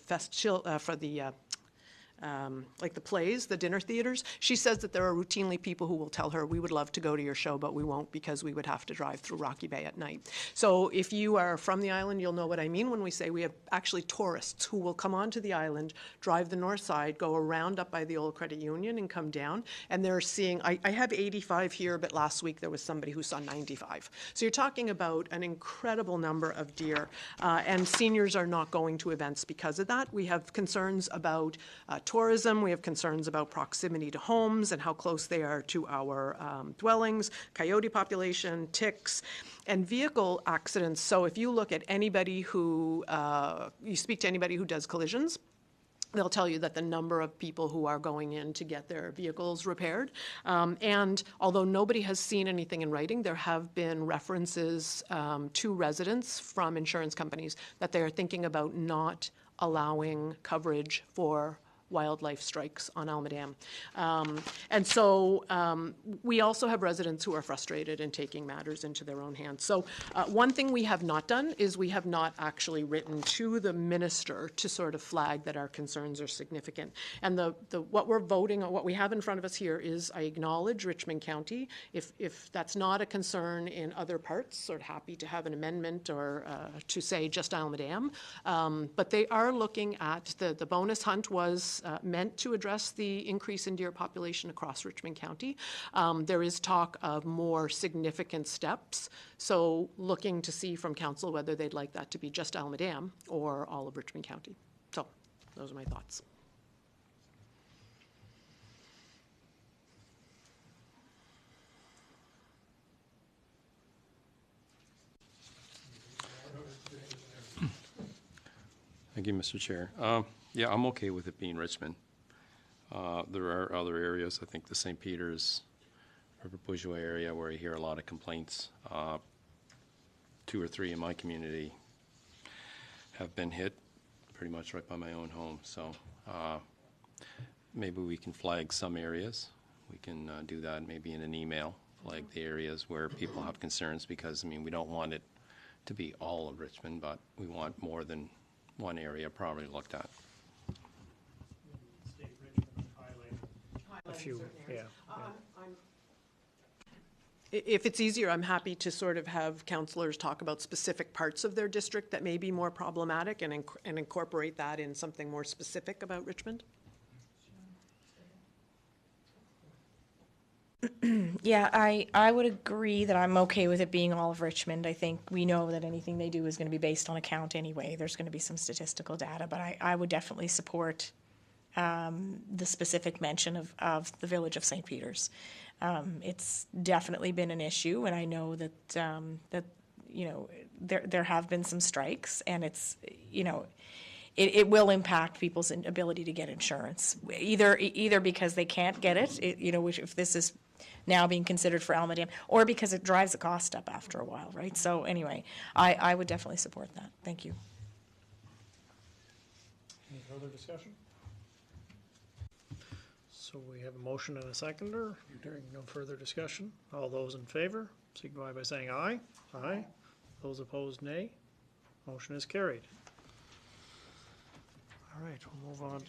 like the plays, the dinner theaters. She says that there are routinely people who will tell her, we would love to go to your show, but we won't because we would have to drive through Rocky Bay at night. So if you are from the island, you'll know what I mean when we say we have actually tourists who will come onto the island, drive the north side, go around up by the old credit union and come down, and they're seeing, I have 85 here, but last week there was somebody who saw 95. So you're talking about an incredible number of deer, and seniors are not going to events because of that. We have concerns about tourism, we have concerns about proximity to homes and how close they are to our dwellings, coyote population, ticks, and vehicle accidents. So if you look at anybody who, you speak to anybody who does collisions, they'll tell you that the number of people who are going in to get their vehicles repaired. And although nobody has seen anything in writing, there have been references to residents from insurance companies that they are thinking about not allowing coverage for wildlife strikes on Alma Dam. And so we also have residents who are frustrated and taking matters into their own hands. So one thing we have not done is we have not actually written to the minister to sort of flag that our concerns are significant. And what we're voting on, what we have in front of us here is, I acknowledge Richmond County. If that's not a concern in other parts, sort of happy to have an amendment or to say just Alma Dam. But they are looking at, the bonus hunt was meant to address the increase in deer population across Richmond County. There is talk of more significant steps, so looking to see from council whether they'd like that to be just Alma Dam or all of Richmond County. So those are my thoughts. Thank you, Mr. Chair. Yeah, I'm okay with it being Richmond. There are other areas, I think the St. Peter's, River Bourgeois area, where I hear a lot of complaints. 2 or 3 in my community have been hit pretty much right by my own home. So maybe we can flag some areas. We can do that maybe in an email, flag the areas where people have concerns, because, I mean, we don't want it to be all of Richmond, but we want more than one area probably looked at. State Richmond highlight a few, yeah. If it's easier, I'm happy to sort of have councillors talk about specific parts of their district that may be more problematic and incorporate that in something more specific about Richmond. Yeah, I would agree that I'm okay with it being all of Richmond. I think we know that anything they do is going to be based on a count anyway. There's going to be some statistical data, but I would definitely support the specific mention of the village of St. Peter's. It's definitely been an issue, and I know that that you know there have been some strikes, and it's it will impact people's ability to get insurance, either because they can't get it, which if this is now being considered for Alma Dam, or because it drives the cost up after a while, right? So anyway, I would definitely support that. Thank you. Any further discussion? So we have a motion and a seconder. Hearing no further discussion. All those in favor signify by saying aye. Aye. Those opposed, nay. Motion is carried. All right, we'll move on.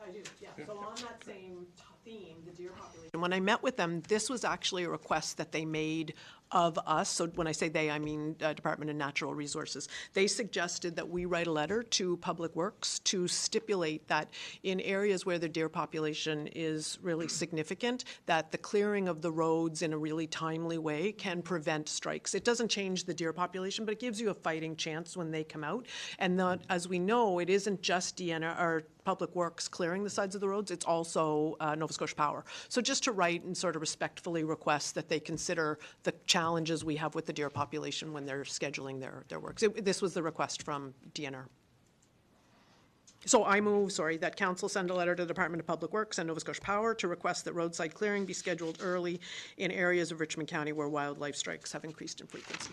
I do, yeah. So on that same theme, the deer population. And when I met with them, this was actually a request that they made of us. So when I say they, I mean Department of Natural Resources. They suggested that we write a letter to Public Works to stipulate that in areas where the deer population is really significant, that the clearing of the roads in a really timely way can prevent strikes. It doesn't change the deer population, but it gives you a fighting chance when they come out. And that, as we know, it isn't just DNR or Public Works clearing the sides of the roads, it's also Nova Scotia Power. So just to write and sort of respectfully request that they consider the challenges we have with the deer population when they're scheduling their works. This was the request from DNR. So I move, that council send a letter to the Department of Public Works and Nova Scotia Power to request that roadside clearing be scheduled early in areas of Richmond County where wildlife strikes have increased in frequency.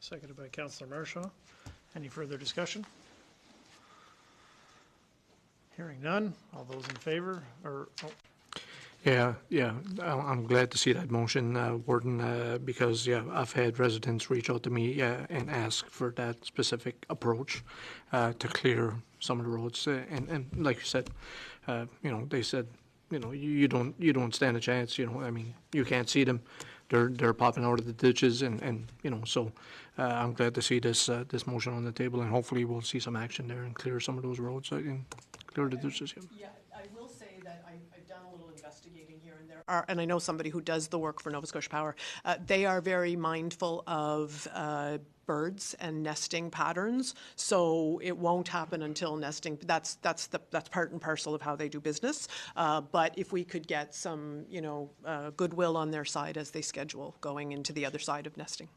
Seconded by Councillor Marshaw. Any further discussion? Hearing none. All those in favor, Yeah, I'm glad to see that motion, Warden, because, yeah, I've had residents reach out to me and ask for that specific approach to clear some of the roads. And like you said, they said, you don't stand a chance, I mean, you can't see them. They're popping out of the ditches and so I'm glad to see this motion on the table, and hopefully we'll see some action there and clear some of those roads and clear the ditches. Yeah, I will say that I've done a little investigating here, and and I know somebody who does the work for Nova Scotia Power. They are very mindful of birds and nesting patterns, so it won't happen until nesting. That's part and parcel of how they do business. But if we could get some, goodwill on their side as they schedule going into the other side of nesting.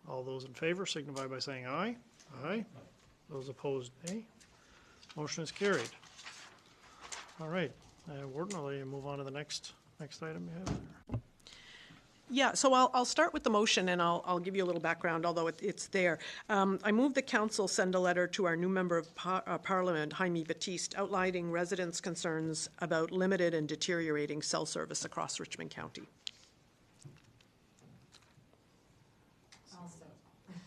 All those in favor signify by saying aye. Aye. Those opposed, nay. Motion is carried. All right, Warden, I'll let you move on to the next item you have there. Yeah, so I'll start with the motion, and I'll give you a little background, although it's there. I move the council send a letter to our new member of Parliament, Jaime Batiste, outlining residents' concerns about limited and deteriorating cell service across Richmond County.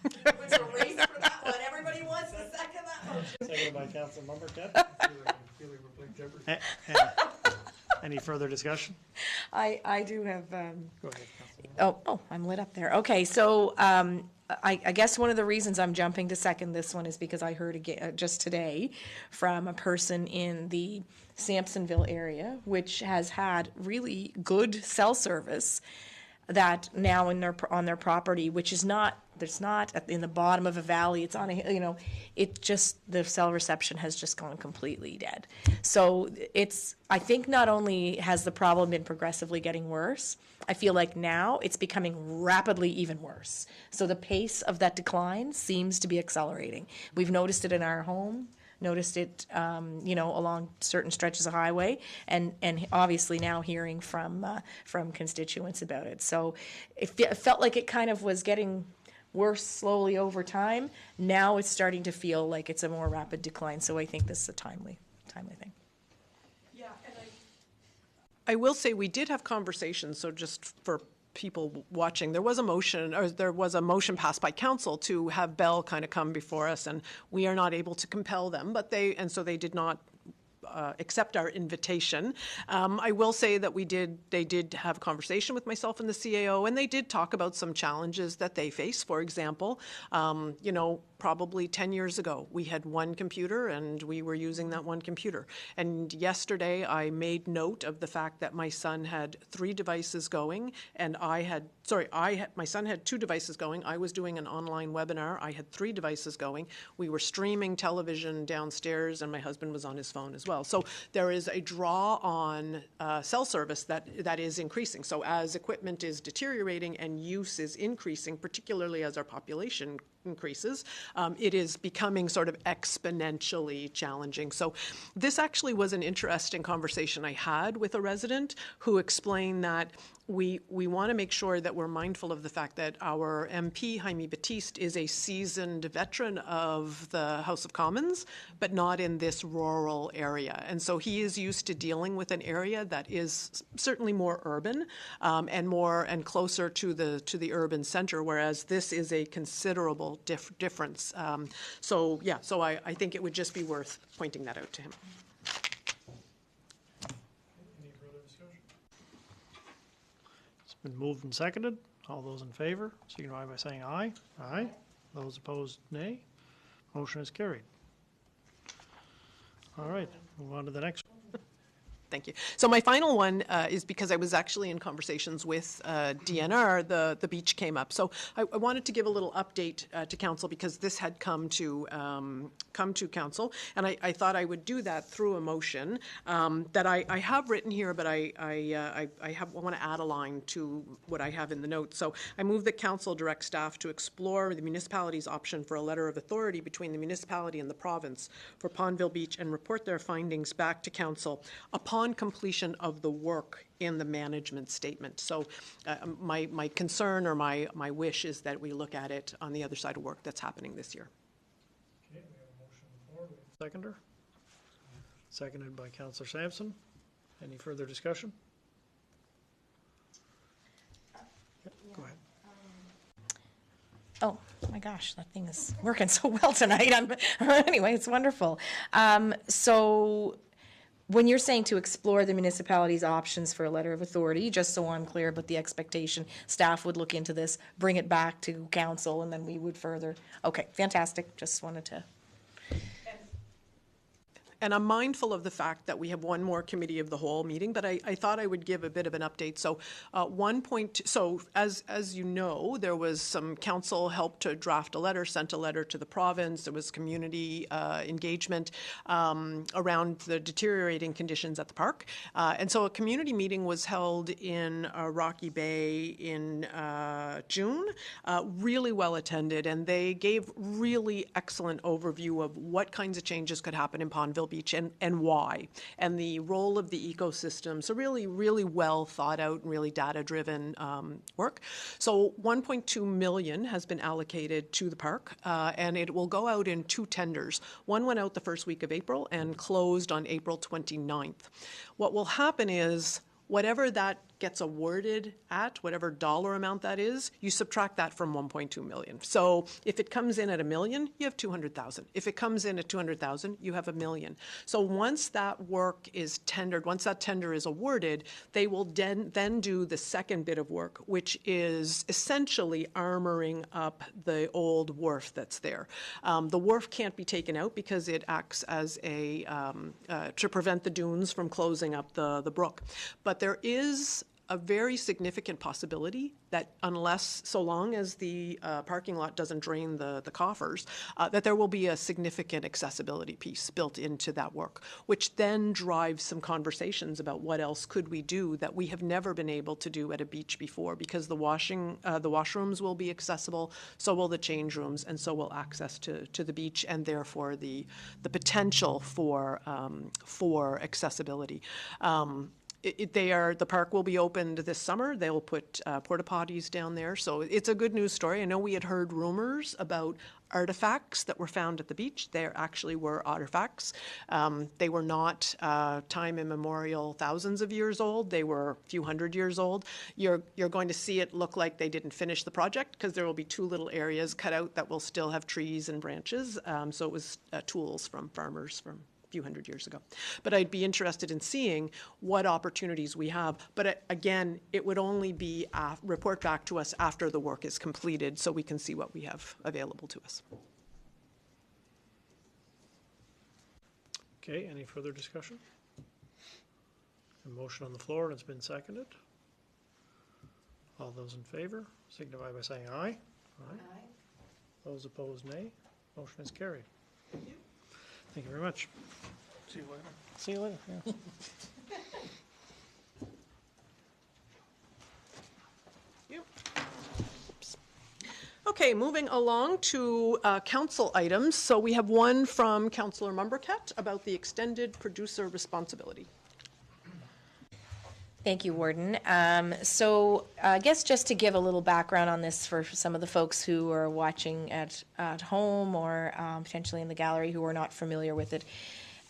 It's a race for that one. Everybody wants to second that motion. Seconded by Councilmember Kett. Any further discussion? I do have, Go ahead, Councilmember. oh, I'm lit up there. Okay, so I guess one of the reasons I'm jumping to second this one is because I heard again, just today from a person in the Sampsonville area, which has had really good cell service that now on their property, which is not, there's not in the bottom of a valley, it's on a, it just, the cell reception has just gone completely dead. So I think not only has the problem been progressively getting worse, I feel like now it's becoming rapidly even worse. So the pace of that decline seems to be accelerating. We've noticed it in our home, noticed it, along certain stretches of highway, and obviously now hearing from constituents about it. So it felt like it kind of was getting worse slowly over time. Now it's starting to feel like it's a more rapid decline. So I think this is a timely thing. Yeah, and I will say we did have conversations. So just for people watching, there was a motion passed by council to have Bell kind of come before us, and we are not able to compel them, but they did not accept our invitation. I will say that they did have a conversation with myself and the CAO, and they did talk about some challenges that they face. For example, probably 10 years ago, we had one computer and we were using that one computer. And yesterday I made note of the fact that my son had 3 devices going, and my son had 2 devices going. I was doing an online webinar. I had 3 devices going. We were streaming television downstairs, and my husband was on his phone as well. So there is a draw on cell service that is increasing. So as equipment is deteriorating and use is increasing, particularly as our population increases, it is becoming sort of exponentially challenging. So this actually was an interesting conversation I had with a resident who explained that we want to make sure that we're mindful of the fact that our MP, Jaime Batiste, is a seasoned veteran of the House of Commons, but not in this rural area. And so he is used to dealing with an area that is certainly more urban and closer to the urban center, whereas this is a considerable difference. So I think it would just be worth pointing that out to him. Been moved and seconded. All those in favor signify by saying aye. Aye. Those opposed, nay. Motion is carried. All right, move on to the next one. Thank you. So my final one is because I was actually in conversations with DNR, the beach came up. So I wanted to give a little update to council because this had come to council, and I thought I would do that through a motion that I have written here, but I want to add a line to what I have in the notes. So I move that council direct staff to explore the municipality's option for a letter of authority between the municipality and the province for Pondville Beach and report their findings back to council upon completion of the work in the management statement. So my concern or my wish is that we look at it on the other side of work that's happening this year. Okay, we have a motion on the floor. Do we have Seconder? Seconded by Councillor Sampson. Any further discussion? Yep, go ahead. Oh, my gosh, that thing is working so well tonight. Anyway, it's wonderful. So when you're saying to explore the municipality's options for a letter of authority, just so I'm clear about the expectation, staff would look into this, bring it back to council, and then we would further. Okay, fantastic. Just wanted to. And I'm mindful of the fact that we have one more committee of the whole meeting, but I thought I would give a bit of an update. So as you know, there was some council help to draft a letter, sent a letter to the province. There was community engagement around the deteriorating conditions at the park. And so a community meeting was held in Rocky Bay in June, really well attended, and they gave really excellent overview of what kinds of changes could happen in Pondville Beach and why, and the role of the ecosystem. So really, really well thought out and really data-driven work. So 1.2 million has been allocated to the park, and it will go out in 2 tenders. One went out the first week of April and closed on April 29th. What will happen is whatever that gets awarded at, whatever dollar amount that is, you subtract that from 1.2 million. So if it comes in at $1 million, you have 200,000. If it comes in at 200,000, you have $1 million. So once that work is tendered, once that tender is awarded, they will then do the second bit of work, which is essentially armoring up the old wharf that's there. The wharf can't be taken out because it acts as to prevent the dunes from closing up the brook. But there is a very significant possibility that so long as the parking lot doesn't drain the coffers, that there will be a significant accessibility piece built into that work, which then drives some conversations about what else could we do that we have never been able to do at a beach before, because the washrooms will be accessible, so will the change rooms, and so will access to the beach, and therefore the potential for accessibility. The park will be opened this summer. They'll put porta potties down there. So it's a good news story. I know we had heard rumors about artifacts that were found at the beach. There actually were artifacts. They were not time immemorial, thousands of years old. They were a few hundred years old. You're going to see it look like they didn't finish the project, because there will be 2 little areas cut out that will still have trees and branches. So it was tools from farmers from few hundred years ago. But I'd be interested in seeing what opportunities we have. But again, it would only be report back to us after the work is completed, so we can see what we have available to us. Okay, any further discussion? A motion on the floor, and it's been seconded. All those in favor signify by saying aye. Aye. Those opposed, nay. Motion is carried. Thank you. Thank you very much. See you later. See you later. Yeah. Okay, moving along to council items. So we have one from Councillor Mumbercat about the extended producer responsibility. Thank you, Warden. So I guess just to give a little background on this for some of the folks who are watching at home or potentially in the gallery who are not familiar with it,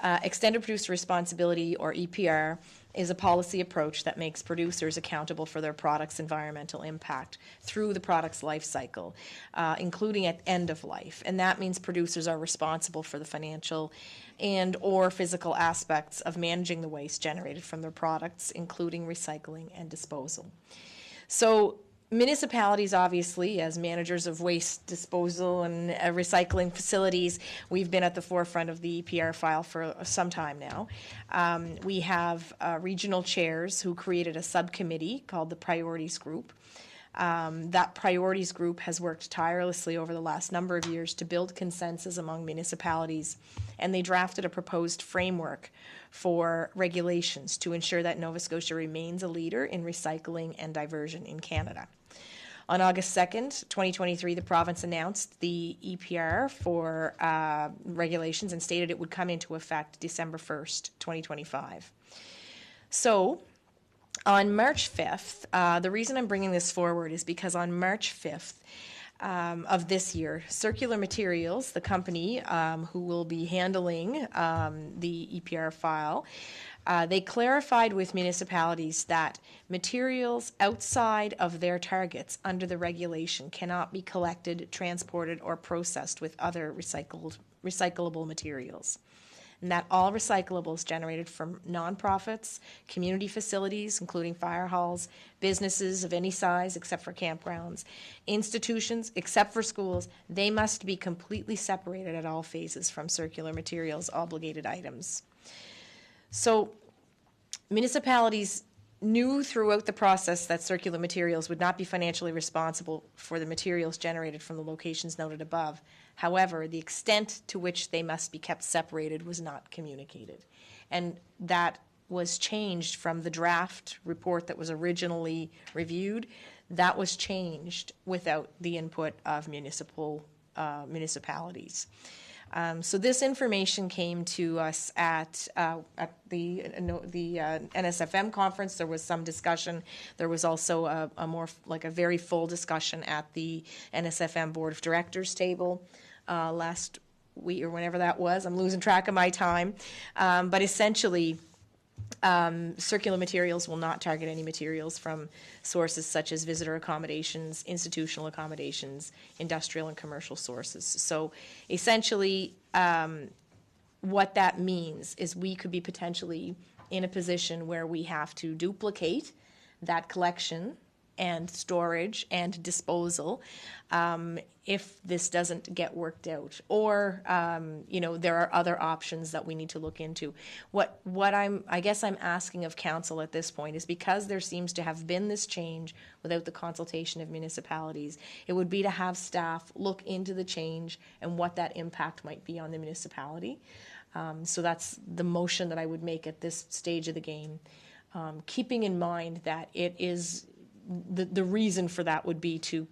extended producer responsibility, or EPR, is a policy approach that makes producers accountable for their product's environmental impact through the product's life cycle, including at end of life. And that means producers are responsible for the financial and or physical aspects of managing the waste generated from their products, including recycling and disposal. So municipalities, obviously, as managers of waste disposal and recycling facilities, we've been at the forefront of the EPR file for some time now. We have regional chairs who created a subcommittee called the Priorities Group. That Priorities Group has worked tirelessly over the last number of years to build consensus among municipalities, and they drafted a proposed framework for regulations to ensure that Nova Scotia remains a leader in recycling and diversion in Canada. On August 2nd, 2023, the province announced the EPR for regulations and stated it would come into effect December 1st, 2025. So, on March 5th, the reason I'm bringing this forward is because on March 5th, of this year. Circular Materials, the company who will be handling the EPR file, they clarified with municipalities that materials outside of their targets under the regulation cannot be collected, transported, or processed with other recyclable materials. And that all recyclables generated from nonprofits, community facilities, including fire halls, businesses of any size except for campgrounds, institutions except for schools, they must be completely separated at all phases from circular materials obligated items. So municipalities knew throughout the process that circular materials would not be financially responsible for the materials generated from the locations noted above. However, the extent to which they must be kept separated was not communicated. And that was changed from the draft report that was originally reviewed. That was changed without the input of municipalities. So this information came to us at the NSFM conference. There was some discussion. There was also a very full discussion at the NSFM Board of Directors table last week or whenever that was. I'm losing track of my time. But essentially, circular materials will not target any materials from sources such as visitor accommodations, institutional accommodations, industrial and commercial sources. So essentially, what that means is we could be potentially in a position where we have to duplicate that collection and storage and disposal if this doesn't get worked out, or there are other options that we need to look into. What I guess I'm asking of council at this point is, because there seems to have been this change without the consultation of municipalities, it would be to have staff look into the change and what that impact might be on the municipality. So that's the motion that I would make at this stage of the game, keeping in mind that it is the reason for that would be to,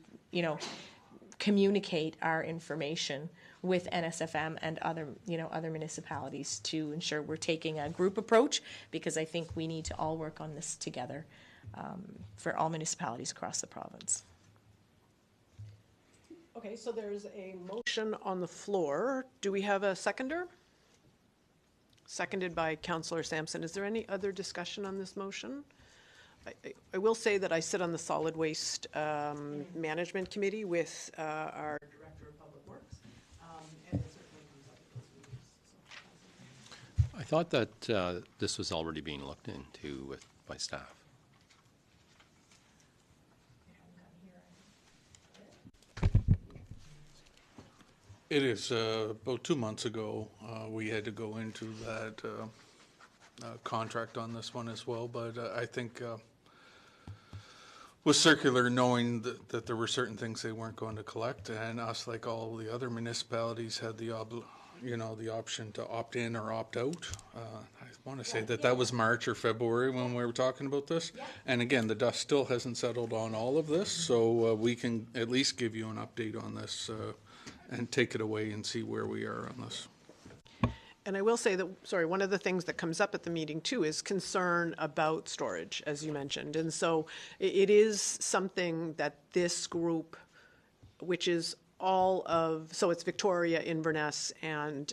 communicate our information with NSFM and other municipalities to ensure we're taking a group approach, because I think we need to all work on this together for all municipalities across the province. Okay, so there's a motion on the floor. Do we have a seconder? Seconded by Councillor Sampson. Is there any other discussion on this motion? I will say that I sit on the Solid Waste Management Committee with our Director of Public Works, and it certainly comes up at those meetings. I thought that this was already being looked into by staff. It is about 2 months ago, we had to go into that contract on this one as well, but I think with Circular, knowing that there were certain things they weren't going to collect, and us, like all the other municipalities, had the option to opt in or opt out. I want to say that was March or February when we were talking about this. Yeah. And again, the dust still hasn't settled on all of this, so we can at least give you an update on this and take it away and see where we are on this. And I will say that, one of the things that comes up at the meeting too is concern about storage, as you mentioned. And so it is something that this group, which is so it's Victoria, Inverness, and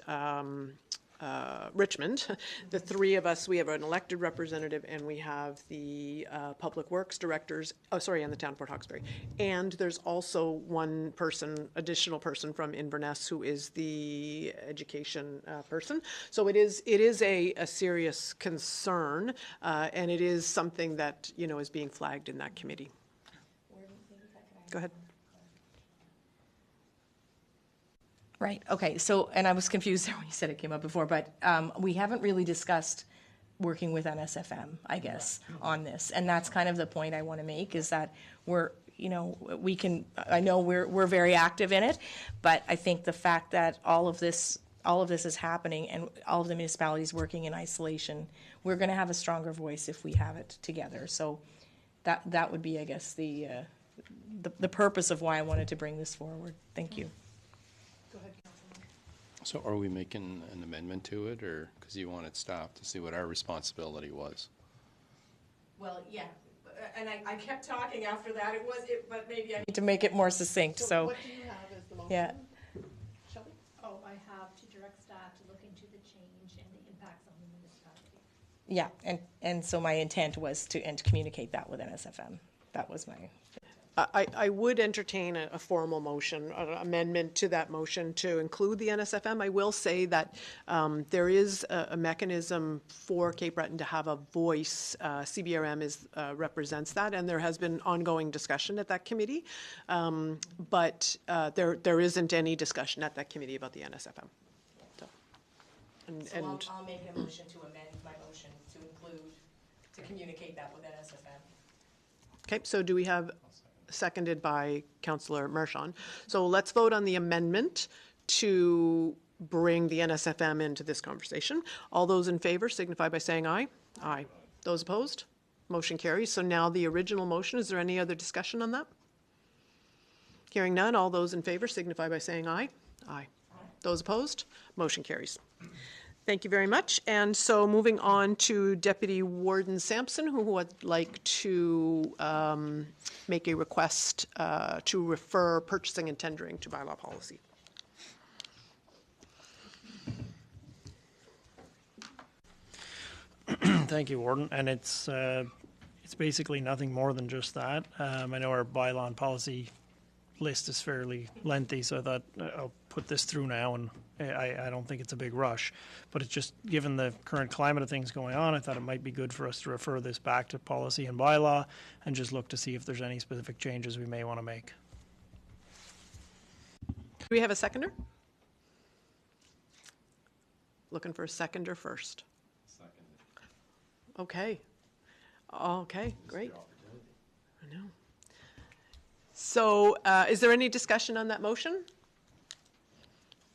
Richmond. The three of us, we have an elected representative, and we have the public works directors, and the town of Port Hawkesbury. And there's also one additional person from Inverness who is the education person. So it is a serious concern, and it is something that, is being flagged in that committee. Go ahead. Right, okay, so, and I was confused there when you said it came up before, but we haven't really discussed working with NSFM, I guess, on this. And that's kind of the point I want to make, is that we're, I know we're very active in it, but I think the fact that all of this is happening and all of the municipalities working in isolation, we're going to have a stronger voice if we have it together. So that would be, I guess, the purpose of why I wanted to bring this forward. Thank you. So are we making an amendment to it, or because you wanted staff to see what our responsibility was? Well, yeah, and I kept talking after that. But maybe I need to make it more succinct, so. What do you have as the motion? Yeah. Shelley? Oh, I have to direct staff to look into the change and the impacts on the municipality. Yeah, and so my intent was to communicate that with NSFM. That was my. I would entertain a formal motion, an amendment to that motion to include the NSFM. I will say that there is a mechanism for Cape Breton to have a voice. CBRM represents that, and there has been ongoing discussion at that committee. But there isn't any discussion at that committee about the NSFM. So I'll make a motion to amend my motion to include, to communicate that with NSFM. Okay, so do we have, seconded by Councillor Mershon. So let's vote on the amendment to bring the NSFM into this conversation. All those in favor signify by saying aye. Aye. Those opposed? Motion carries. So now the original motion, is there any other discussion on that? Hearing none, all those in favor signify by saying aye. Aye. Those opposed? Motion carries. Thank you very much. And so moving on to Deputy Warden Sampson, who would like to make a request to refer purchasing and tendering to bylaw policy. Thank you, Warden. And it's basically nothing more than just that. I know our bylaw and policy list is fairly lengthy, so I thought I'll put this through now, and I don't think it's a big rush. But it's just, given the current climate of things going on, I thought it might be good for us to refer this back to policy and bylaw and just look to see if there's any specific changes we may want to make. Do we have a seconder? Looking for a seconder first. Okay. Okay, great. I know. So is there any discussion on that motion?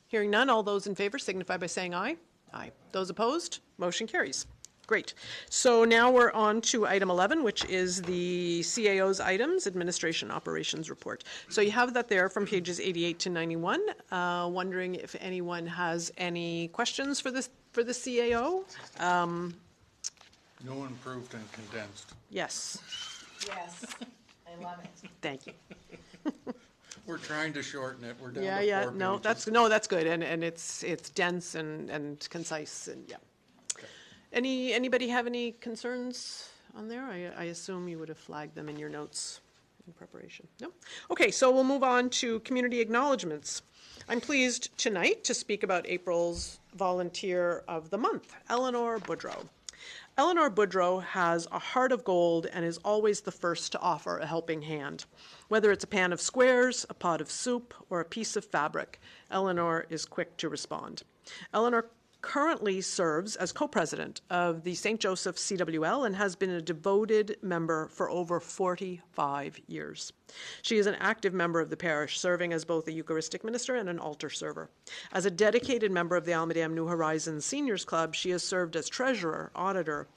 Hearing none, all those in favor signify by saying aye. Aye. Those opposed? Motion carries. Great. So now we're on to item 11, which is the CAO's items, Administration Operations Report. So you have that there from pages 88 to 91. Wondering if anyone has any questions for the CAO? No improved and condensed. Yes. Yes, I love it. Thank you. We're trying to shorten it. We're down Yeah, to yeah. 4 No, pages. that's good, and it's dense and concise, and yeah. Okay. Anybody have any concerns on there? I assume you would have flagged them in your notes in preparation. No? Okay, so we'll move on to community acknowledgements. I'm pleased tonight to speak about April's Volunteer of the Month, Eleanor Boudreau. Eleanor Boudreau has a heart of gold and is always the first to offer a helping hand. Whether it's a pan of squares, a pot of soup, or a piece of fabric, Eleanor is quick to respond. Eleanor currently serves as co-president of the St. Joseph CWL and has been a devoted member for over 45 years. She is an active member of the parish, serving as both a Eucharistic minister and an altar server. As a dedicated member of the Almadam New Horizons Seniors Club, she has served as treasurer, auditor,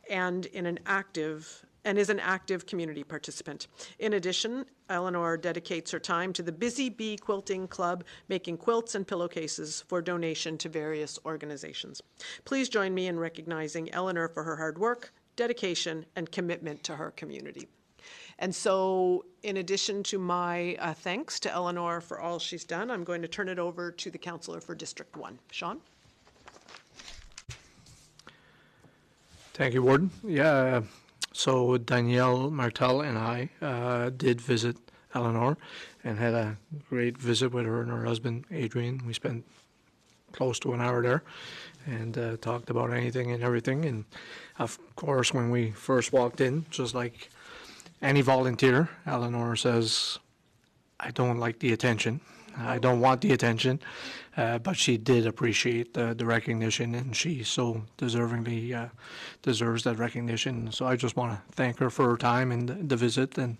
and is an active community participant. In addition, Eleanor dedicates her time to the Busy Bee Quilting Club, making quilts and pillowcases for donation to various organizations. Please join me in recognizing Eleanor for her hard work, dedication, and commitment to her community. And so, in addition to my thanks to Eleanor for all she's done, I'm going to turn it over to the councillor for District 1. Sean? Thank you, Warden. Yeah, so Danielle Martel and I did visit Eleanor and had a great visit with her and her husband, Adrian. We spent close to an hour there and talked about anything and everything. And of course, when we first walked in, just like any volunteer, Eleanor says, I don't like the attention. I don't want the attention, but she did appreciate the recognition, and she so deservingly deserves that recognition. So I just want to thank her for her time and the visit and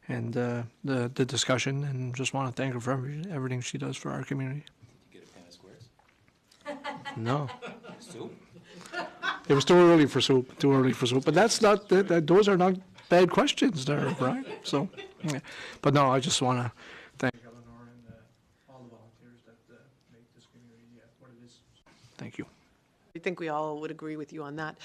the discussion, and just want to thank her for everything she does for our community. Did you get a pan of squares? No. Soup? It was too early for soup, but that's not, those are not bad questions there, Brian. So, yeah. But no, I just want to thank Eleanor and all the volunteers that make this community what it is. Thank you. I think we all would agree with you on that.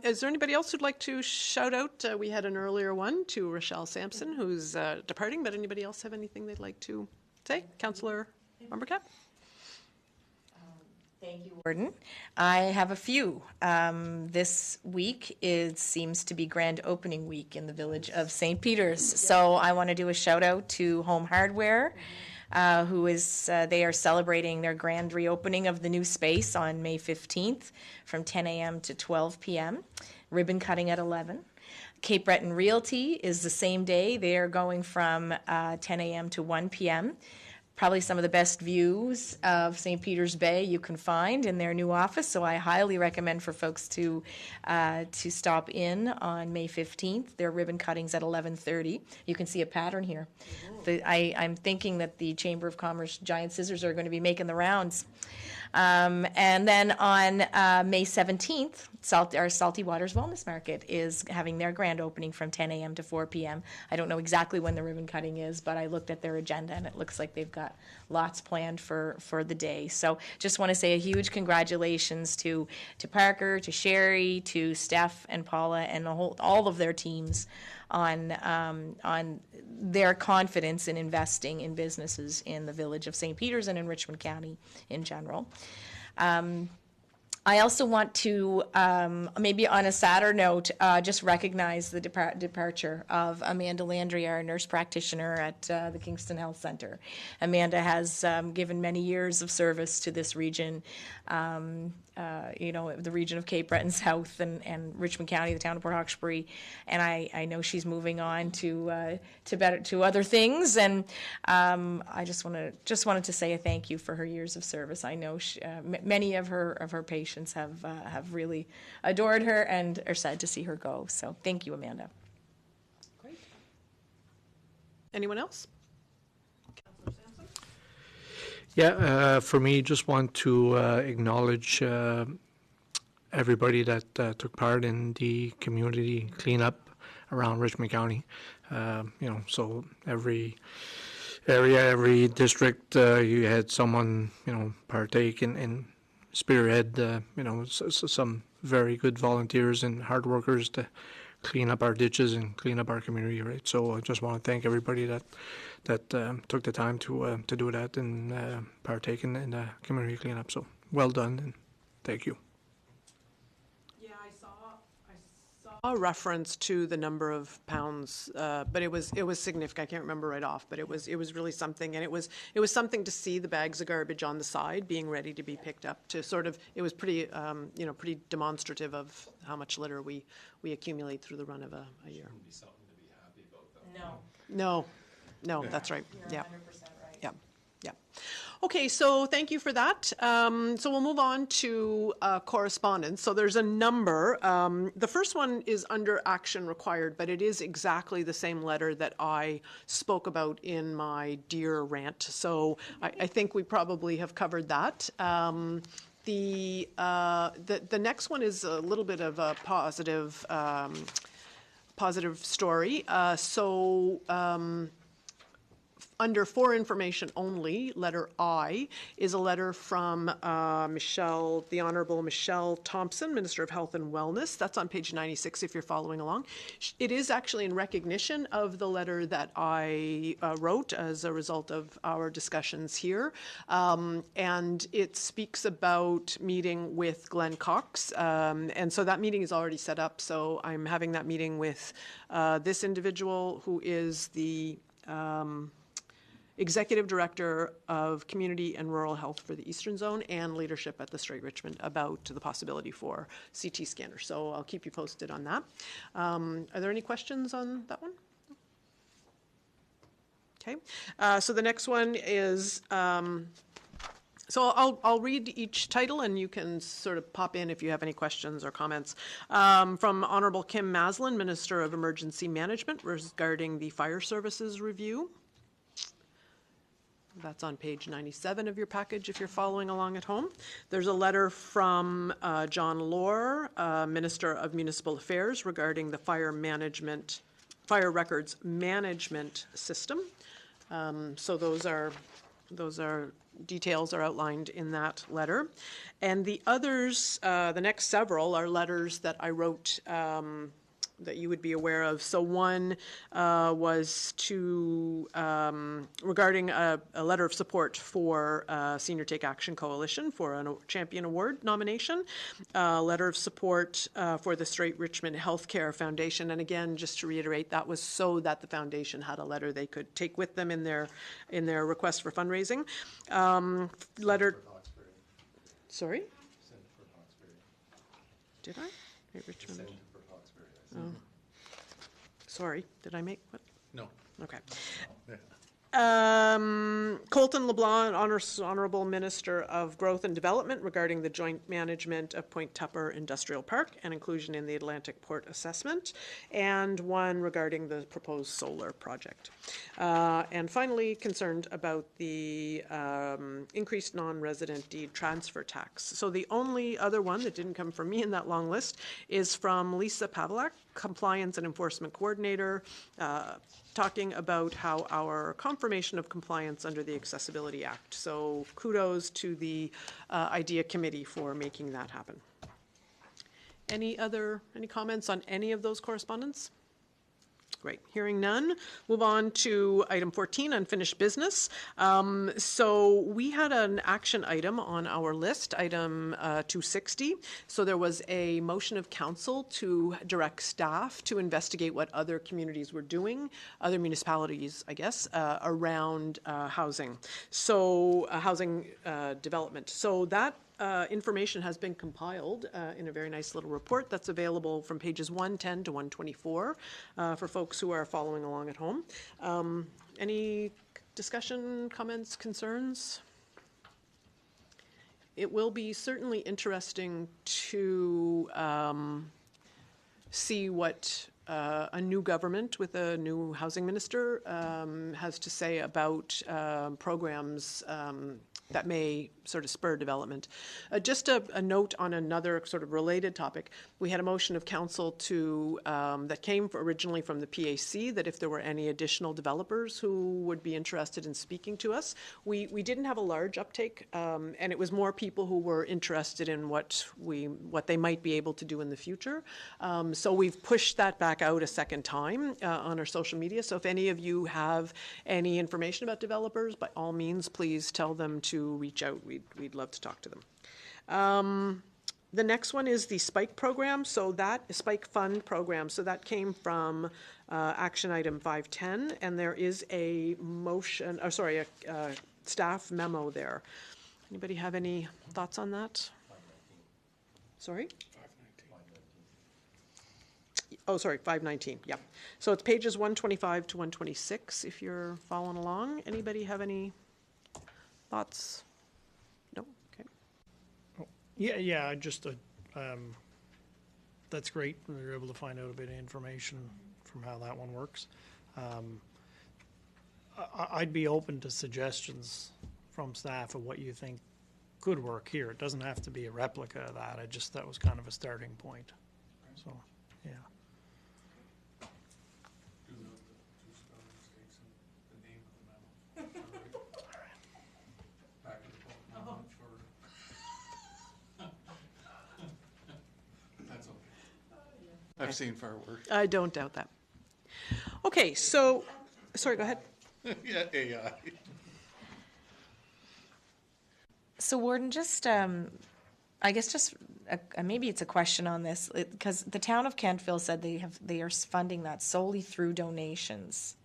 Is there anybody else who'd like to shout out? We had an earlier one to Rochelle Sampson, who's departing, but anybody else have anything they'd like to say? Councillor Umbercap? Thank you, Warden. I have a few. This week seems to be grand opening week in the village of St. Peter's. So I want to do a shout out to Home Hardware, they are celebrating their grand reopening of the new space on May 15th from 10 a.m. to 12 p.m. Ribbon cutting at 11. Cape Breton Realty is the same day. They are going from 10 a.m. to 1 p.m. Probably some of the best views of St. Peter's Bay you can find in their new office. So I highly recommend for folks to stop in on May 15th. Their ribbon cutting's at 11:30. You can see a pattern here. I'm thinking that the Chamber of Commerce giant scissors are going to be making the rounds. And then on May 17th, our Salty Waters Wellness Market is having their grand opening from 10 a.m. to 4 p.m. I don't know exactly when the ribbon cutting is, but I looked at their agenda and it looks like they've got lots planned for the day. So just want to say a huge congratulations to Parker, to Sherry, to Steph and Paula and all of their teams on their confidence in investing in businesses in the village of St. Peter's and in Richmond County in general. I also want to, maybe on a sadder note, just recognize the departure of Amanda Landry, our nurse practitioner at the Kingston Health Centre. Amanda has given many years of service to this region, the region of Cape Breton South and Richmond County, the town of Port Hawkesbury, and I know she's moving on to other things, and I just wanted to say a thank you for her years of service. I know many of her patients have really adored her and are sad to see her go. So thank you, Amanda. Great. Anyone else? Yeah, for me, just want to acknowledge everybody that took part in the community cleanup around Richmond County. So every area, every district, you had someone, partake in spearhead, some very good volunteers and hard workers to clean up our ditches and clean up our community, right? So I just want to thank everybody that took the time to do that and partake in the community cleanup. So well done and thank you. Yeah, I saw a reference to the number of pounds, but it was significant. I can't remember right off, but it was really something, and it was something to see the bags of garbage on the side being ready to be picked up. To sort of, it was pretty pretty demonstrative of how much litter we accumulate through the run of a year. Shouldn't be something to be happy about, though. No, that's right. You're Yeah. 100% right. Yeah. Okay, so thank you for that. So we'll move on to correspondence. So there's a number. The first one is under action required, but it is exactly the same letter that I spoke about in my Dear rant. So I think we probably have covered that. The next one is a little bit of a positive story. Under for information only, letter I is a letter from the Honourable Michelle Thompson, Minister of Health and Wellness. That's on page 96 if you're following along. It is actually in recognition of the letter that I wrote as a result of our discussions here. And it speaks about meeting with Glenn Cox. And so that meeting is already set up. So I'm having that meeting with this individual who is the Executive Director of Community and Rural Health for the Eastern Zone and leadership at the Strait Richmond about the possibility for CT scanners. So I'll keep you posted on that. Are there any questions on that one? Okay. So the next one is, so I'll read each title and you can sort of pop in if you have any questions or comments. From Honourable Kim Maslin, Minister of Emergency Management, regarding the Fire Services Review. That's on page 97 of your package if you're following along at home. There's a letter from John Lohr, Minister of Municipal Affairs, regarding the fire records management system. So those are details are outlined in that letter. And the others, the next several, are letters that I wrote that you would be aware of. So one was regarding a letter of support for Senior Take Action Coalition for a Champion Award nomination, a letter of support for the Straight Richmond Healthcare Foundation. And again, just to reiterate, that was so that the foundation had a letter they could take with them in their request for fundraising. Letter. Sorry? Did I? Hey, Richmond. Oh. Sorry, did I make what? No. Okay. Colton LeBlanc, Honorable Minister of Growth and Development, regarding the joint management of Point Tupper Industrial Park and inclusion in the Atlantic Port Assessment, and one regarding the proposed solar project. And finally, concerned about the increased non-resident deed transfer tax. So the only other one that didn't come from me in that long list is from Lisa Pavlak, Compliance and Enforcement Coordinator, talking about how our confirmation of compliance under the Accessibility Act. So kudos to the IDEA Committee for making that happen. Any comments on any of those correspondence? Great. Hearing none, move on to item 14, unfinished business. So we had an action item on our list, item 260. So there was a motion of council to direct staff to investigate what other communities were doing, other municipalities, I guess, around housing. So housing development. So that information has been compiled in a very nice little report that's available from pages 110 to 124 for folks who are following along at home. Any discussion, comments, concerns? It will be certainly interesting to see what a new government with a new housing minister has to say about programs that may sort of spur development. Just a note on another sort of related topic. We had a motion of council to that came originally from the PAC, that if there were any additional developers who would be interested in speaking to us. We didn't have a large uptake, and it was more people who were interested in what they might be able to do in the future. So we've pushed that back out a second time on our social media. So if any of you have any information about developers, by all means, please tell them to reach out. We'd love to talk to them. The next one is the Spike program. So that Spike Fund program. So that came from action item 510, and there is a motion, or sorry, a staff memo there. Anybody have any thoughts on that? Sorry? 519. Oh, sorry, 519, yeah. So it's pages 125 to 126 if you're following along. Anybody have any thoughts? No? Okay. Yeah, just that's great. We were able to find out a bit of information from how that one works. I'd be open to suggestions from staff of what you think could work here. It doesn't have to be a replica of that. That was kind of a starting point. So, yeah. I've seen far worse. I don't doubt that. Okay, so, sorry, go ahead. Yeah, AI. So Warden, just, I guess just, maybe it's a question on this, because the town of Kentville said they are funding that solely through donations.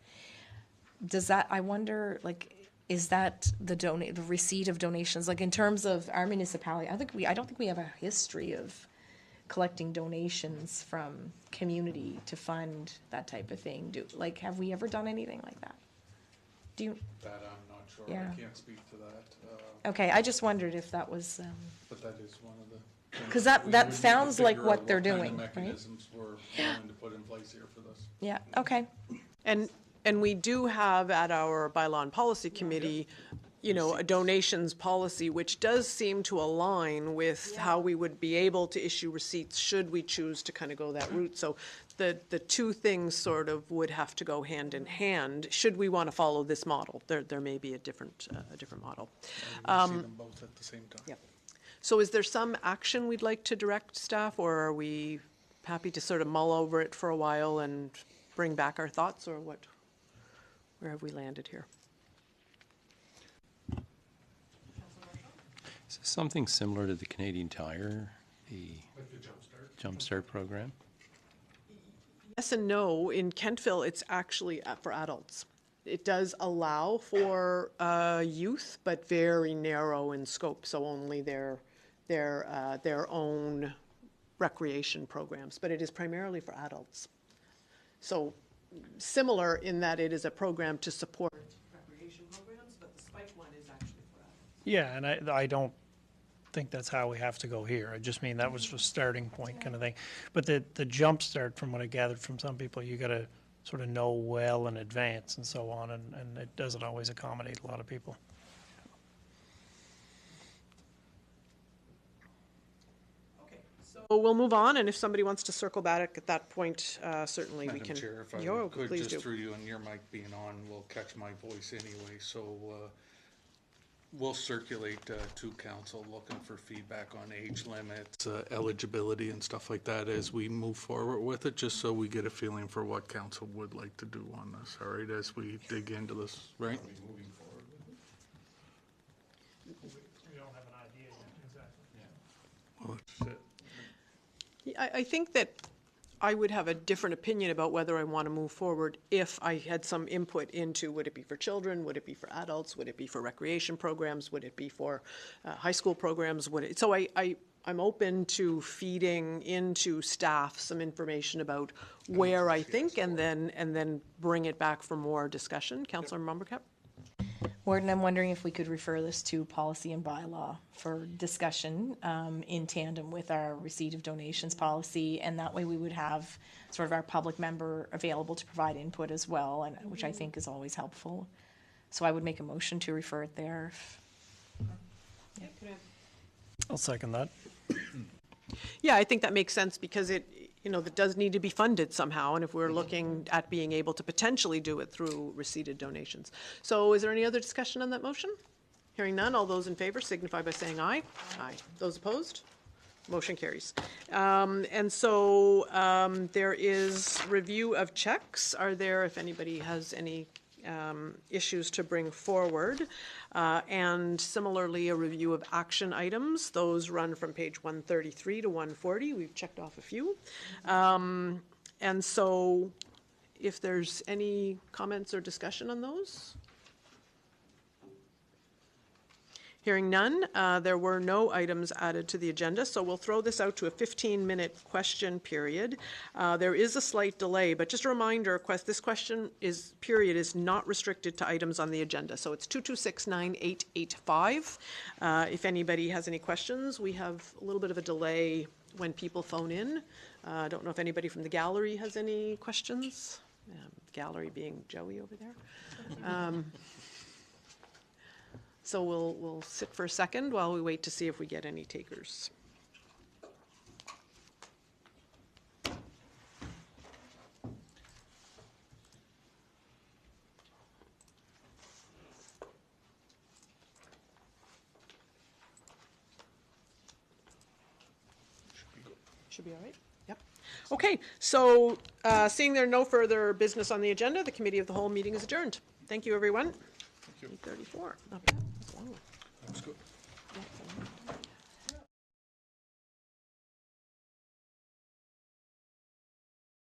Does that, I wonder, like, is that the receipt of donations, like in terms of our municipality? I don't think we have a history of collecting donations from community to fund that type of thing. Have we ever done anything like that? Do you? That I'm not sure. Yeah. I can't speak to that. Okay, I just wondered if that was. But that is one of the. Because that sounds like what they're doing, What right? kind of mechanisms we're going to put in place here for this. Yeah. Okay. And we do have at our Bylaw and Policy Committee, a donations policy, which does seem to align with how we would be able to issue receipts should we choose to kind of go that route. So the two things sort of would have to go hand in hand, should we want to follow this model. There may be a different model. We see them both at the same time. Yep. So is there some action we'd like to direct staff, or are we happy to sort of mull over it for a while and bring back our thoughts, or what? Where have we landed here? Is this something similar to the Canadian Tire, the Jumpstart program? Yes and no. In Kentville, it's actually for adults. It does allow for youth, but very narrow in scope, so only their own recreation programs, but it is primarily for adults. So similar in that it is a program to support recreation programs, but the Spike one is actually for adults. Yeah, and I don't think that's how we have to go here. I just mean that was a starting point kind of thing. But the jump start, from what I gathered from some people, you got to sort of know well in advance and so on, and it doesn't always accommodate a lot of people. So we'll move on, and if somebody wants to circle back at that point, certainly we Madam can. Chair, if I could, please just do. through you and your mic being on, will catch my voice anyway, so we'll circulate to council looking for feedback on age limits, eligibility and stuff like that as we move forward with it, just so we get a feeling for what council would like to do on this, all right, as we dig into this, right? We don't have an idea yet, exactly. Well, that's it. I think that I would have a different opinion about whether I want to move forward if I had some input into, would it be for children, would it be for adults, would it be for recreation programs, would it be for high school programs, so I'm open to feeding into staff some information about where I think, and then bring it back for more discussion. Councillor Mombercap? Warden, I'm wondering if we could refer this to policy and bylaw for discussion in tandem with our receipt of donations policy, and that way we would have sort of our public member available to provide input as well, and which I think is always helpful. So I would make a motion to refer it there. I'll second that. Yeah, I think that makes sense, because that does need to be funded somehow, and if we're looking at being able to potentially do it through receipted donations. So is there any other discussion on that motion? Hearing none, all those in favor signify by saying aye. Aye. Those opposed? Motion carries. And so there is review of checks. Are there, if anybody has any issues to bring forward, and similarly a review of action items. Those run from page 133 to 140. We've checked off a few. And so if there's any comments or discussion on those? Hearing none, there were no items added to the agenda, so we'll throw this out to a 15-minute question period. There is a slight delay, but just a reminder, this question period is not restricted to items on the agenda, so it's 226-9885. If anybody has any questions, we have a little bit of a delay when people phone in. I don't know if anybody from the gallery has any questions. Gallery being Joey over there. So we'll sit for a second while we wait to see if we get any takers. Should be all right? Yep. Okay, so seeing there are no further business on the agenda, the Committee of the Whole meeting is adjourned. Thank you, everyone. 8:34. Not bad. That's a long one. That's good.